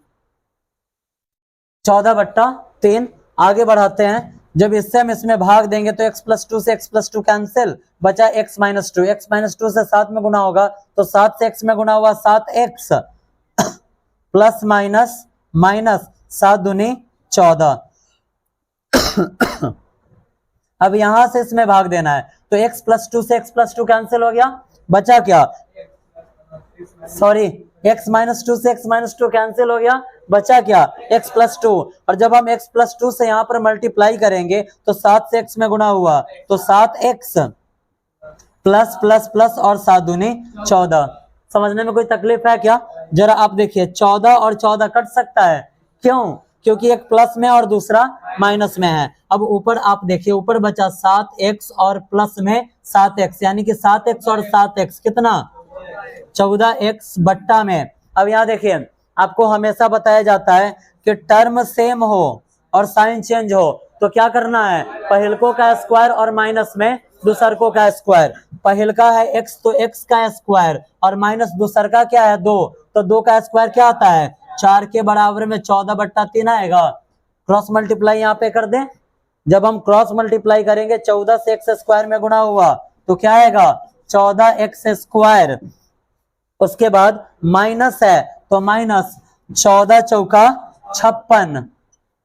14/3। आगे बढ़ाते हैं, जब इससे हम इसमें भाग देंगे तो x+2 से x+2 कैंसिल, बचा x-2, x-2 से 7 में गुना होगा तो 7 से x में गुना हुआ 7x, प्लस माइनस माइनस 7 दूनी 14। अब यहां से इसमें भाग देना है तो x+2 से x+2 कैंसिल हो गया, बचा क्या? सॉरी, x-2 से x-2 कैंसिल हो गया, बचा क्या? x+2। और जब हम x+2 से यहाँ पर मल्टीप्लाई करेंगे तो 7 से x में गुना हुआ तो 7x, प्लस प्लस प्लस और 7 दूनी 14। समझने में कोई तकलीफ है क्या? जरा आप देखिए, 14 और 14 कट सकता है। क्यों? क्योंकि एक प्लस में और दूसरा माइनस में है। अब ऊपर आप देखिए, ऊपर बचा 7x और प्लस में 7x, यानी कि 7x और 7x कितना? 14x बट्टा में। अब यहाँ देखिए, आपको हमेशा बताया जाता है कि टर्म सेम हो और साइन चेंज हो तो क्या करना है? पहिलको का स्क्वायर और माइनस में दूसरको का स्क्वायर। पहिलका है x तो x का स्क्वायर और माइनस दूसरका क्या है? 2, तो 2 का स्क्वायर क्या आता है? 4 के बराबर में 14/3 आएगा। क्रॉस मल्टीप्लाई यहाँ पे कर दें। जब हम क्रॉस मल्टीप्लाई करेंगे 14 से x स्क्वायर में गुना हुआ तो क्या आएगा? 14x²। उसके बाद माइनस है तो माइनस 14 चौका 56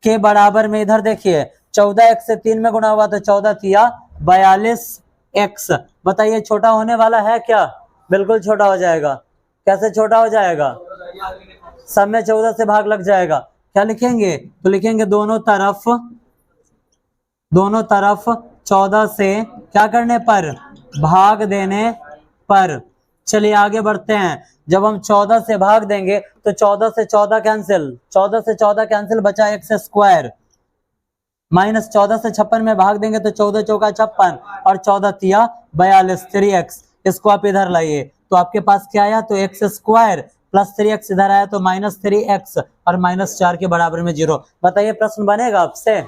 के बराबर में, इधर देखिए 14x से 3 में गुना हुआ तो 14 तिया 42x। बताइए छोटा होने वाला है क्या? बिल्कुल छोटा हो जाएगा। कैसे छोटा हो जाएगा? सब में 14 से भाग लग जाएगा। क्या लिखेंगे? तो लिखेंगे दोनों तरफ 14 से क्या करने पर? भाग देने पर। चलिए आगे बढ़ते हैं। जब हम 14 से भाग देंगे तो 14 से 14 कैंसिल, 14 से 14 कैंसिल, बचा x²। माइनस 14 से 56 में भाग देंगे तो 14 चौका 56 और 14 तिया 42, 3x। इसको आप इधर लाइए तो आपके पास क्या आया? तो x² प्लस 3x इधर आया तो -3x और -4 के बराबर में 0। बताइए प्रश्न बनेगा आपसे?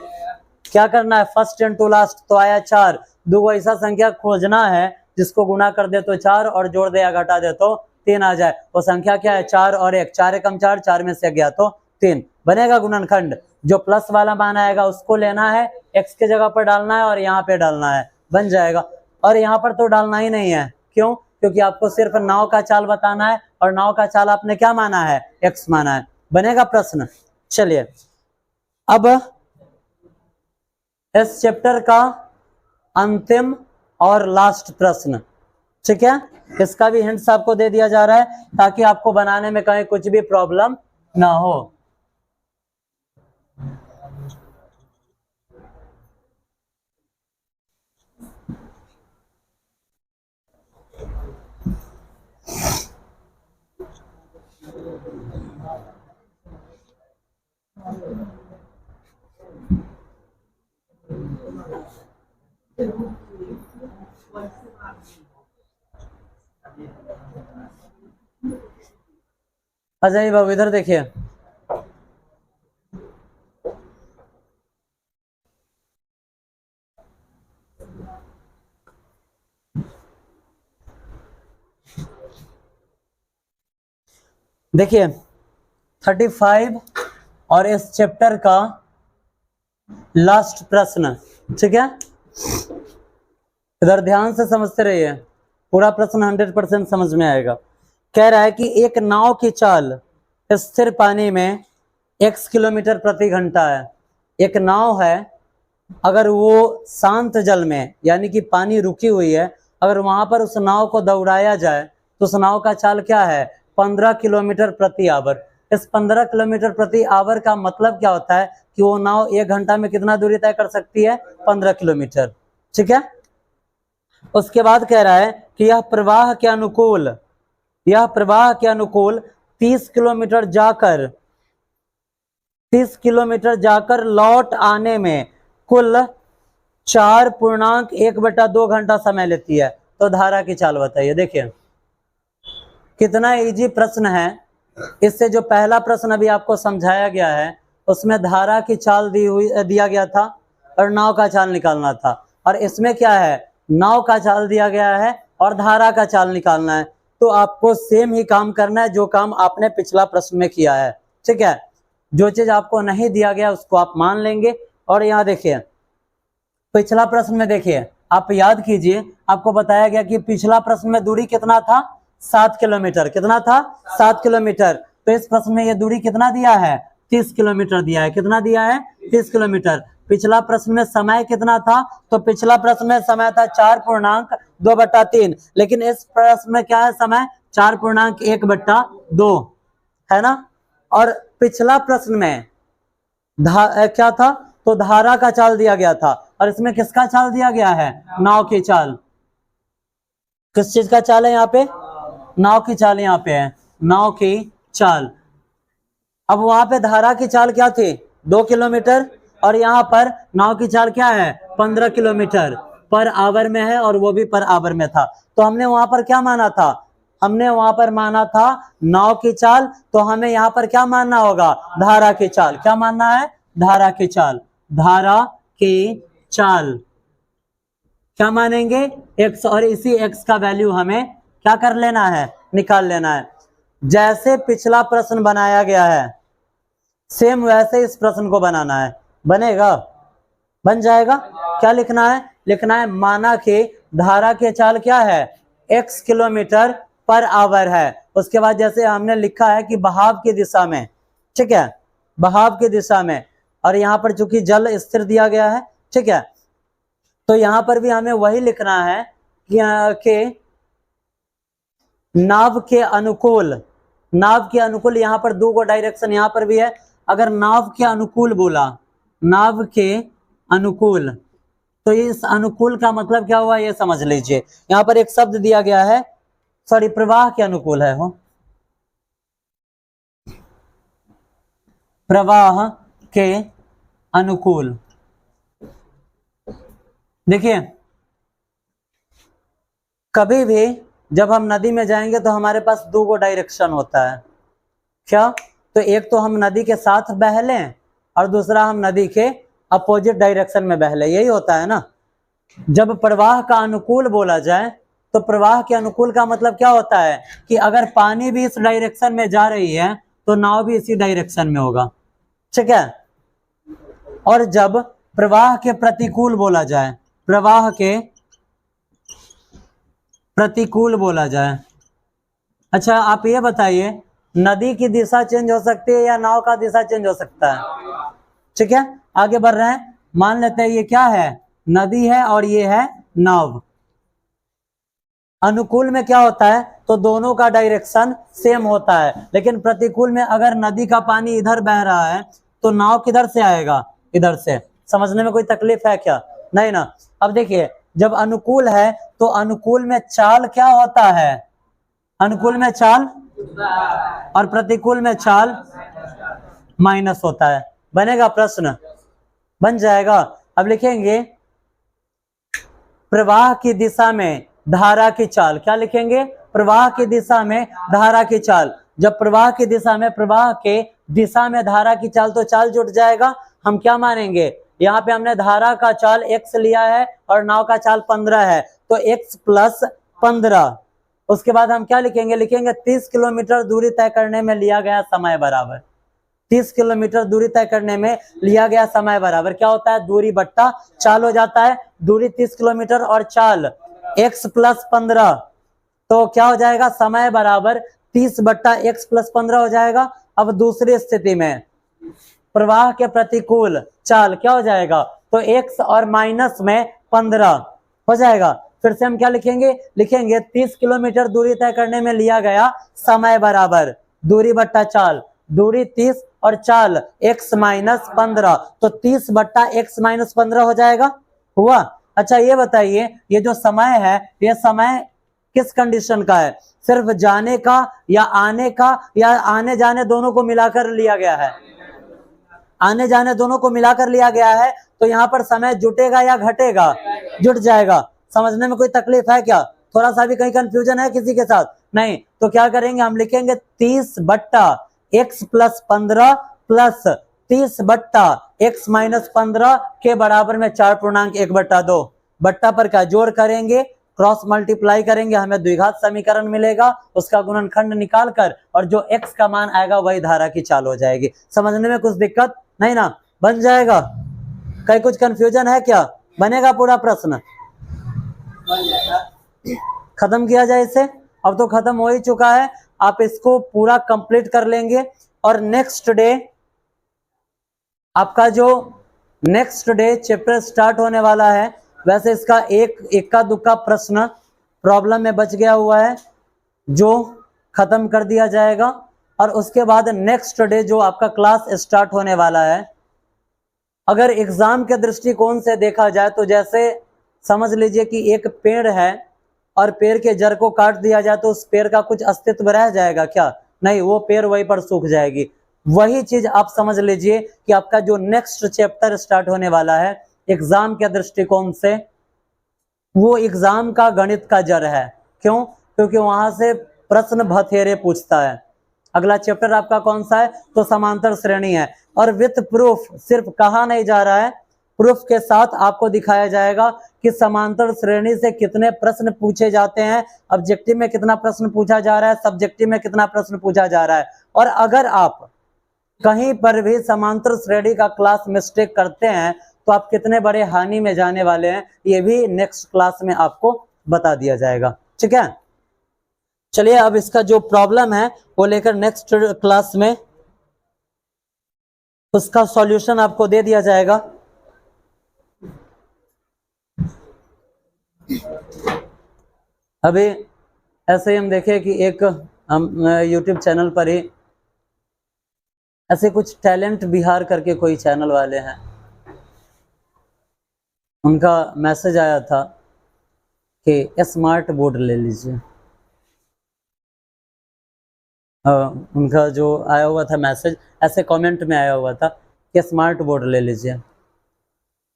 क्या करना है? First and to last. तो आया 4। दो ऐसा संख्या खोजना है जिसको गुना कर दे तो 4 और जोड़ दे या घटा दे तो 3 आ जाए। वो संख्या क्या है? 4 और 1, 4 एकम 4, 4 में से गया तो 3 बनेगा गुणनखंड। जो प्लस वाला मान आएगा उसको लेना है, x के जगह पर डालना है और यहाँ पे डालना है, बन जाएगा। और यहाँ पर तो डालना ही नहीं है। क्यों? क्योंकि आपको सिर्फ नाव का चाल बताना है और नाव का चाल आपने क्या माना है? x माना है। बनेगा प्रश्न। चलिए अब इस चैप्टर का अंतिम और लास्ट प्रश्न, ठीक है, इसका भी हिंट्स आपको दे दिया जा रहा है ताकि आपको बनाने में कहीं कुछ भी प्रॉब्लम ना हो। अजय बाबू इधर देखिए, देखिए 35 और इस चैप्टर का लास्ट प्रश्न, ठीक है, इधर ध्यान से समझते रहिए, पूरा प्रश्न 100% समझ में आएगा। कह रहा है कि एक नाव की चाल स्थिर पानी में x किलोमीटर प्रति घंटा है। एक नाव है, अगर वो शांत जल में यानी कि पानी रुकी हुई है, अगर वहां पर उस नाव को दौड़ाया जाए तो उस नाव का चाल क्या है, 15 किलोमीटर प्रति आवर। इस 15 किलोमीटर प्रति आवर का मतलब क्या होता है कि वो नाव 1 घंटा में कितना दूरी तय कर सकती है, 15 किलोमीटर, ठीक है। उसके बाद कह रहा है कि यह प्रवाह के अनुकूल 30 किलोमीटर जाकर लौट आने में कुल 4.1/2 घंटा समय लेती है। तो धारा की चाल बताइए। देखिए कितना इजी प्रश्न है। इससे जो पहला प्रश्न अभी आपको समझाया गया है उसमें धारा की चाल दिया गया था और नाव का चाल निकालना था, और इसमें क्या है, नाव का चाल दिया गया है और धारा का चाल निकालना है। तो आपको सेम ही काम करना है जो काम आपने पिछला प्रश्न में किया है, ठीक है। जो चीज आपको नहीं दिया गया उसको आप मान लेंगे। और यहाँ देखिए पिछला प्रश्न में देखिए, आप याद कीजिए, आपको बताया गया कि पिछला प्रश्न में दूरी कितना था, 7 किलोमीटर। कितना था, 7 किलोमीटर। तो इस प्रश्न में ये दूरी कितना दिया है, 30 किलोमीटर दिया है। कितना दिया है, 30 किलोमीटर। पिछला प्रश्न में समय कितना था, तो पिछला प्रश्न में समय था 4.2/3, लेकिन इस प्रश्न में क्या है, समय 4.1/2 है ना। और पिछला प्रश्न में क्या था, तो धारा का चाल दिया गया था, और इसमें किसका चाल दिया गया है, नाव की चाल। किस चीज का चाल है यहाँ पे, नाव की चाल यहाँ पे है, नाव की चाल। अब वहां पे धारा की चाल क्या थी, 2 किलोमीटर, और यहाँ पर नाव की चाल क्या है, 15 किलोमीटर पर आवर में है, और वो भी पर आवर में था। तो हमने वहां पर क्या माना था, हमने वहां पर माना था नाव की चाल, तो हमें यहाँ पर क्या मानना होगा, धारा की चाल। क्या मानना है, धारा की चाल। धारा की चाल क्या मानेंगे, x, और इसी x का वैल्यू हमें क्या कर लेना है, निकाल लेना है। जैसे पिछला प्रश्न बनाया गया है सेम वैसे इस प्रश्न को बनाना है। बनेगा, बन जाएगा। क्या लिखना है, लिखना है माना कि धारा की चाल क्या है, x किलोमीटर पर आवर है। उसके बाद जैसे हमने लिखा है कि बहाव की दिशा में, ठीक है, बहाव की दिशा में, और यहाँ पर चूंकि जल स्थिर दिया गया है, ठीक है, तो यहाँ पर भी हमें वही लिखना है कि नाव के अनुकूल, नाव के अनुकूल, यहाँ पर 2 डायरेक्शन यहाँ पर भी है। अगर नाव के अनुकूल बोला, नाव के अनुकूल, तो इस अनुकूल का मतलब क्या हुआ ये समझ लीजिए। यहाँ पर एक शब्द दिया गया है, सॉरी, प्रवाह के अनुकूल है, हो प्रवाह के अनुकूल। देखिए कभी भी जब हम नदी में जाएंगे तो हमारे पास 2 डायरेक्शन होता है। क्या, तो एक तो हम नदी के साथ बह लें और दूसरा हम नदी के अपोजिट डायरेक्शन में बह लें, यही होता है ना। जब प्रवाह का अनुकूल बोला जाए तो प्रवाह के अनुकूल का मतलब क्या होता है कि अगर पानी भी इस डायरेक्शन में जा रही है तो नाव भी इसी डायरेक्शन में होगा, ठीक है। और जब प्रवाह के प्रतिकूल बोला जाए, प्रवाह के प्रतिकूल बोला जाए, अच्छा आप ये बताइए, नदी की दिशा चेंज हो सकती है या नाव का दिशा चेंज हो सकता है, ठीक है। आगे बढ़ रहे हैं, मान लेते हैं ये क्या है, नदी है और ये है नाव। अनुकूल में क्या होता है, तो दोनों का डायरेक्शन सेम होता है, लेकिन प्रतिकूल में अगर नदी का पानी इधर बह रहा है तो नाव किधर से आएगा, इधर से। समझने में कोई तकलीफ है क्या, नहीं ना। अब देखिए जब अनुकूल है तो अनुकूल में चाल क्या होता है, अनुकूल में चाल, और प्रतिकूल में चाल माइनस होता है। बनेगा प्रश्न, बन जाएगा। अब लिखेंगे प्रवाह की दिशा में धारा की चाल, क्या लिखेंगे, प्रवाह की दिशा में धारा की चाल। जब प्रवाह की दिशा में, प्रवाह के दिशा में धारा की चाल, तो चाल जुट जाएगा। हम क्या मानेंगे, यहाँ पे हमने धारा का चाल x लिया है और नाव का चाल 15 है, तो x प्लस 15। उसके बाद हम क्या लिखेंगे, लिखेंगे 30 किलोमीटर दूरी तय करने में लिया गया समय बराबर, 30 किलोमीटर दूरी तय करने में लिया गया समय बराबर क्या होता है, दूरी बट्टा चाल हो जाता है। दूरी 30 किलोमीटर और चाल x प्लस 15, तो क्या हो जाएगा, समय बराबर 30 बट्टा x प्लस 15 हो जाएगा। अब दूसरी स्थिति में प्रवाह के प्रतिकूल चाल क्या हो जाएगा, तो x और माइनस में 15 हो जाएगा। फिर से हम क्या लिखेंगे, लिखेंगे 30 किलोमीटर दूरी तय करने में लिया गया समय बराबर दूरी बट्टा चाल, दूरी 30 और चाल x माइनस 15, तो 30 बट्टा x माइनस 15 हो जाएगा, हुआ। अच्छा ये बताइए, ये जो समय है, ये समय किस कंडीशन का है, सिर्फ जाने का या आने का, या आने जाने दोनों को मिलाकर लिया गया है, आने जाने दोनों को मिलाकर लिया गया है। तो यहाँ पर समय जुटेगा या घटेगा, जुट जाएगा। समझने में कोई तकलीफ है क्या, थोड़ा सा भी कहीं कंफ्यूजन है किसी के साथ, नहीं, तो क्या करेंगे, हम लिखेंगे 30 बट्टा x प्लस 15 प्लस 30 बट्टा x माइनस 15 के बराबर में 4.1 बट्टा 2, बट्टा पर का जोड़ करेंगे, क्रॉस मल्टीप्लाई करेंगे, हमें द्विघात समीकरण मिलेगा, उसका गुणनखंड निकाल कर और जो x का मान आएगा वही धारा की चाल हो जाएगी। समझने में कुछ दिक्कत नहीं ना, बन जाएगा, कहीं कुछ कंफ्यूजन है क्या, बनेगा पूरा प्रश्न, खत्म किया जाए इसे। अब तो खत्म हो ही चुका है, आप इसको पूरा कंप्लीट कर लेंगे और नेक्स्ट डे आपका जो नेक्स्ट डे चैप्टर स्टार्ट होने वाला है। वैसे इसका एक इक्का दुक्का प्रश्न प्रॉब्लम में बच गया हुआ है जो खत्म कर दिया जाएगा, और उसके बाद नेक्स्ट डे जो आपका क्लास स्टार्ट होने वाला है, अगर एग्जाम के दृष्टिकोण से देखा जाए तो जैसे समझ लीजिए कि एक पेड़ है और पेड़ के जड़ को काट दिया जाए तो उस पेड़ का कुछ अस्तित्व रह जाएगा क्या, नहीं, वो पेड़ वहीं पर सूख जाएगी। वही चीज आप समझ लीजिए कि आपका जो नेक्स्ट चैप्टर स्टार्ट होने वाला है एग्जाम के दृष्टिकोण से, वो एग्जाम का गणित का जड़ है। क्यों, क्योंकि वहां से प्रश्न भथेरे पूछता है। अगला चैप्टर आपका कौन सा है, तो समांतर श्रेणी है, और विथ प्रूफ सिर्फ कहा नहीं जा रहा है, प्रूफ के साथ आपको दिखाया जाएगा कि समांतर श्रेणी से कितने प्रश्न पूछे जाते हैं, ऑब्जेक्टिव में कितना प्रश्न पूछा जा रहा है, सब्जेक्टिव में कितना प्रश्न पूछा जा रहा है। और अगर आप कहीं पर भी समांतर श्रेणी का क्लास मिस्टेक करते हैं तो आप कितने बड़े हानि में जाने वाले हैं, ये भी नेक्स्ट क्लास में आपको बता दिया जाएगा। ठीक है, चलिए अब इसका जो प्रॉब्लम है वो लेकर नेक्स्ट क्लास में उसका सॉल्यूशन आपको दे दिया जाएगा। अभी ऐसे ही हम देखें कि एक हम YouTube चैनल पर ही ऐसे कुछ टैलेंट बिहार करके कोई चैनल वाले हैं, उनका मैसेज आया था कि स्मार्ट बोर्ड ले लीजिए। उनका जो आया हुआ था मैसेज, ऐसे कमेंट में आया हुआ था कि स्मार्ट बोर्ड ले लीजिए।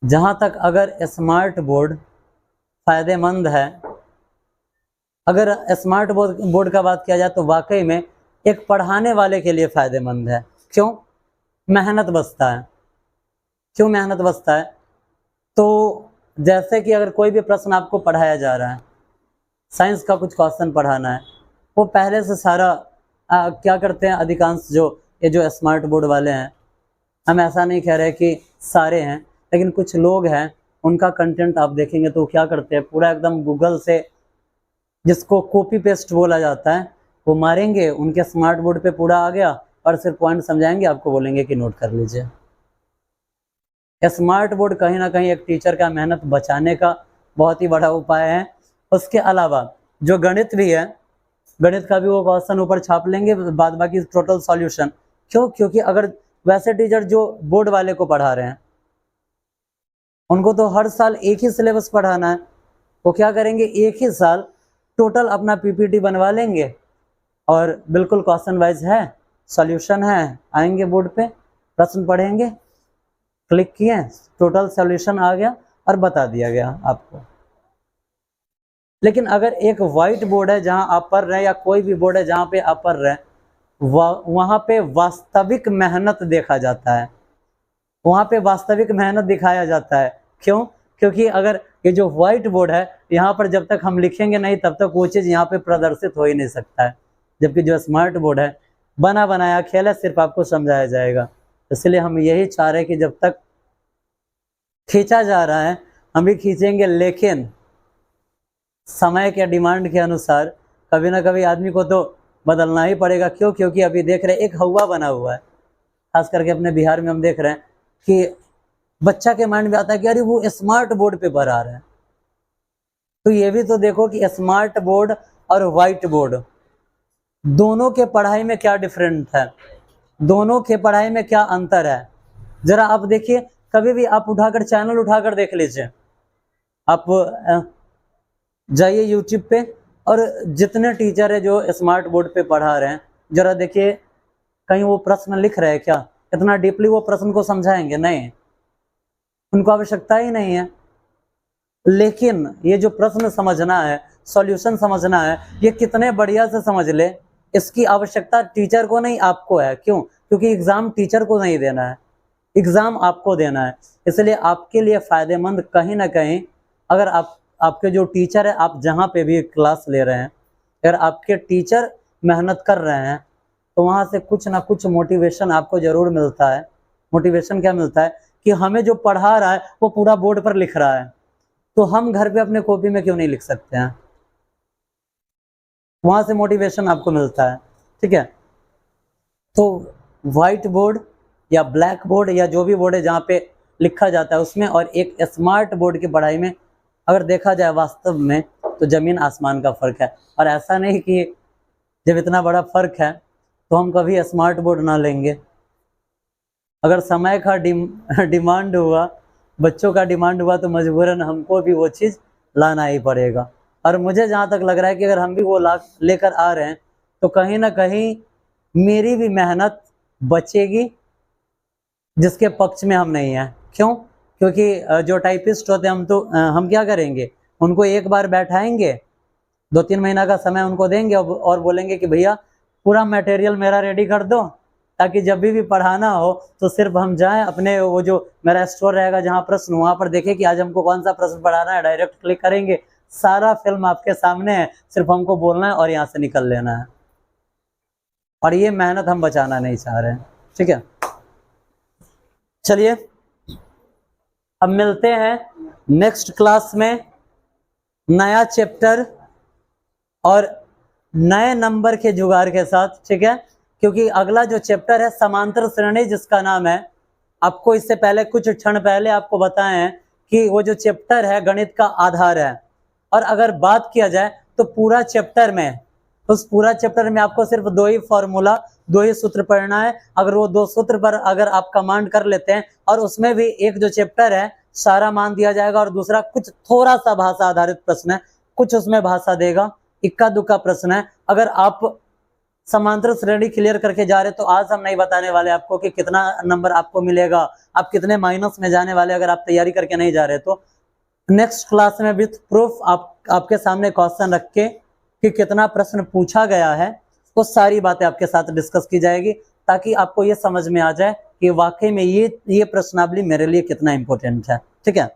जहाँ तक अगर स्मार्ट बोर्ड फ़ायदेमंद है, अगर स्मार्ट बोर्ड का बात किया जाए तो वाकई में एक पढ़ाने वाले के लिए फ़ायदेमंद है। क्यों, मेहनत बचता है। क्यों मेहनत बचता है, तो जैसे कि अगर कोई भी प्रश्न आपको पढ़ाया जा रहा है, साइंस का कुछ क्वेश्चन पढ़ाना है, वो पहले से सारा क्या करते हैं अधिकांश जो ये जो स्मार्ट बोर्ड वाले हैं, हम ऐसा नहीं कह रहे कि सारे हैं, लेकिन कुछ लोग हैं, उनका कंटेंट आप देखेंगे तो क्या करते हैं, पूरा एकदम गूगल से जिसको कॉपी पेस्ट बोला जाता है वो मारेंगे, उनके स्मार्ट बोर्ड पे पूरा आ गया और सिर्फ पॉइंट समझाएंगे, आपको बोलेंगे कि नोट कर लीजिए। स्मार्ट बोर्ड कहीं ना कहीं एक टीचर का मेहनत बचाने का बहुत ही बड़ा उपाय है। उसके अलावा जो गणित भी है, गणित का भी वो क्वेश्चन ऊपर छाप लेंगे, बाद बाकी टोटल सॉल्यूशन। क्यों, क्योंकि अगर वैसे टीचर जो बोर्ड वाले को पढ़ा रहे हैं उनको तो हर साल एक ही सिलेबस पढ़ाना है, वो क्या करेंगे, एक ही साल टोटल अपना पीपीटी बनवा लेंगे और बिल्कुल क्वेश्चन वाइज है, सॉल्यूशन है, आएंगे बोर्ड पे, प्रश्न पढ़ेंगे, क्लिक किए, टोटल सॉल्यूशन आ गया और बता दिया गया आपको। लेकिन अगर एक व्हाइट बोर्ड है जहां आप पढ़ रहे हैं, या कोई भी बोर्ड है जहां पे आप पढ़ रहे हैं, वहां पे वास्तविक मेहनत देखा जाता है, वहां पे वास्तविक मेहनत दिखाया जाता है। क्यों? क्योंकि अगर ये जो व्हाइट बोर्ड है, यहाँ पर जब तक हम लिखेंगे नहीं तब तक वो चीज़ यहाँ पे प्रदर्शित हो ही नहीं सकता है। जबकि जो स्मार्ट बोर्ड है, बना बनाया खेल है, सिर्फ आपको समझाया जाएगा। इसलिए हम यही चाह रहे हैं कि जब तक खींचा जा रहा है हम भी खींचेंगे, लेकिन समय के डिमांड के अनुसार कभी ना कभी आदमी को तो बदलना ही पड़ेगा। क्यों? क्योंकि अभी देख रहे हैं एक हवा बना हुआ है, खास करके अपने बिहार में हम देख रहे हैं कि बच्चा के माइंड में आता है कि अरे वो स्मार्ट बोर्ड पे पढ़ा रहे हैं। तो ये भी तो देखो कि स्मार्ट बोर्ड और व्हाइट बोर्ड दोनों के पढ़ाई में क्या डिफरेंट है, दोनों के पढ़ाई में क्या अंतर है। जरा आप देखिए, कभी भी आप उठाकर चैनल उठाकर देख लीजिए, आप जाइए यूट्यूब पे और जितने टीचर है जो स्मार्ट बोर्ड पे पढ़ा रहे हैं, जरा देखिए कहीं वो प्रश्न लिख रहे हैं क्या, इतना डीपली वो प्रश्न को समझाएंगे? नहीं, उनको आवश्यकता ही नहीं है। लेकिन ये जो प्रश्न समझना है, सॉल्यूशन समझना है, ये कितने बढ़िया से समझ ले, इसकी आवश्यकता टीचर को नहीं आपको है। क्यों? क्योंकि एग्जाम टीचर को नहीं देना है, एग्जाम आपको देना है। इसलिए आपके लिए फायदेमंद कहीं ना कहीं, अगर आपके जो टीचर है, आप जहाँ पे भी क्लास ले रहे हैं, अगर आपके टीचर मेहनत कर रहे हैं तो वहाँ से कुछ ना कुछ मोटिवेशन आपको जरूर मिलता है। मोटिवेशन क्या मिलता है कि हमें जो पढ़ा रहा है वो पूरा बोर्ड पर लिख रहा है, तो हम घर पे अपने कॉपी में क्यों नहीं लिख सकते हैं? वहाँ से मोटिवेशन आपको मिलता है। ठीक है, तो व्हाइट बोर्ड या ब्लैक बोर्ड या जो भी बोर्ड है जहाँ पे लिखा जाता है उसमें, और एक स्मार्ट बोर्ड की पढ़ाई में अगर देखा जाए वास्तव में तो ज़मीन आसमान का फ़र्क है। और ऐसा नहीं कि जब इतना बड़ा फ़र्क है तो हम कभी स्मार्ट बोर्ड ना लेंगे। अगर समय का डिमांड हुआ, बच्चों का डिमांड हुआ, तो मजबूरन हमको भी वो चीज़ लाना ही पड़ेगा। और मुझे जहाँ तक लग रहा है कि अगर हम भी वो लेकर आ रहे हैं तो कहीं ना कहीं मेरी भी मेहनत बचेगी, जिसके पक्ष में हम नहीं हैं। क्यों? क्योंकि जो टाइपिस्ट होते हैं, हम क्या करेंगे, उनको एक बार बैठाएंगे, 2-3 महीना का समय उनको देंगे और बोलेंगे कि भैया पूरा मटेरियल मेरा रेडी कर दो, ताकि जब भी पढ़ाना हो तो सिर्फ हम जाएं अपने, वो जो मेरा स्टोर रहेगा जहां प्रश्न, वहां पर देखें कि आज हमको कौन सा प्रश्न पढ़ाना है, डायरेक्ट क्लिक करेंगे, सारा फिल्म आपके सामने है, सिर्फ हमको बोलना है और यहाँ से निकल लेना है। और ये मेहनत हम बचाना नहीं चाह रहे हैं। ठीक है, चलिए अब मिलते हैं नेक्स्ट क्लास में नया चैप्टर और नए नंबर के जुगाड़ के साथ। ठीक है, क्योंकि अगला जो चैप्टर है समांतर श्रेणी, जिसका नाम है, आपको इससे पहले कुछ क्षण पहले आपको बताए हैं कि वो जो चैप्टर है गणित का आधार है। और अगर बात किया जाए तो पूरा चैप्टर में, उस पूरा चैप्टर में आपको सिर्फ 2 ही फॉर्मूला, 2 ही सूत्र पढ़ना है। अगर वो 2 सूत्र पर अगर आप कमांड कर लेते हैं, और उसमें भी एक जो चैप्टर है सारा मान दिया जाएगा, और दूसरा कुछ थोड़ा सा भाषा आधारित प्रश्न है, कुछ उसमें भाषा देगा, इक्का दुक्का प्रश्न है। अगर आप समांतर श्रेणी क्लियर करके जा रहे तो आज हम नहीं बताने वाले आपको कि कितना नंबर आपको मिलेगा, आप कितने माइनस में जाने वाले अगर आप तैयारी करके नहीं जा रहे। तो नेक्स्ट क्लास में विथ प्रूफ आपके सामने क्वेश्चन रख के कि कितना प्रश्न पूछा गया है, वो सारी बातें आपके साथ डिस्कस की जाएगी, ताकि आपको ये समझ में आ जाए कि वाकई में ये प्रश्नावली मेरे लिए कितना इंपॉर्टेंट है। ठीक है।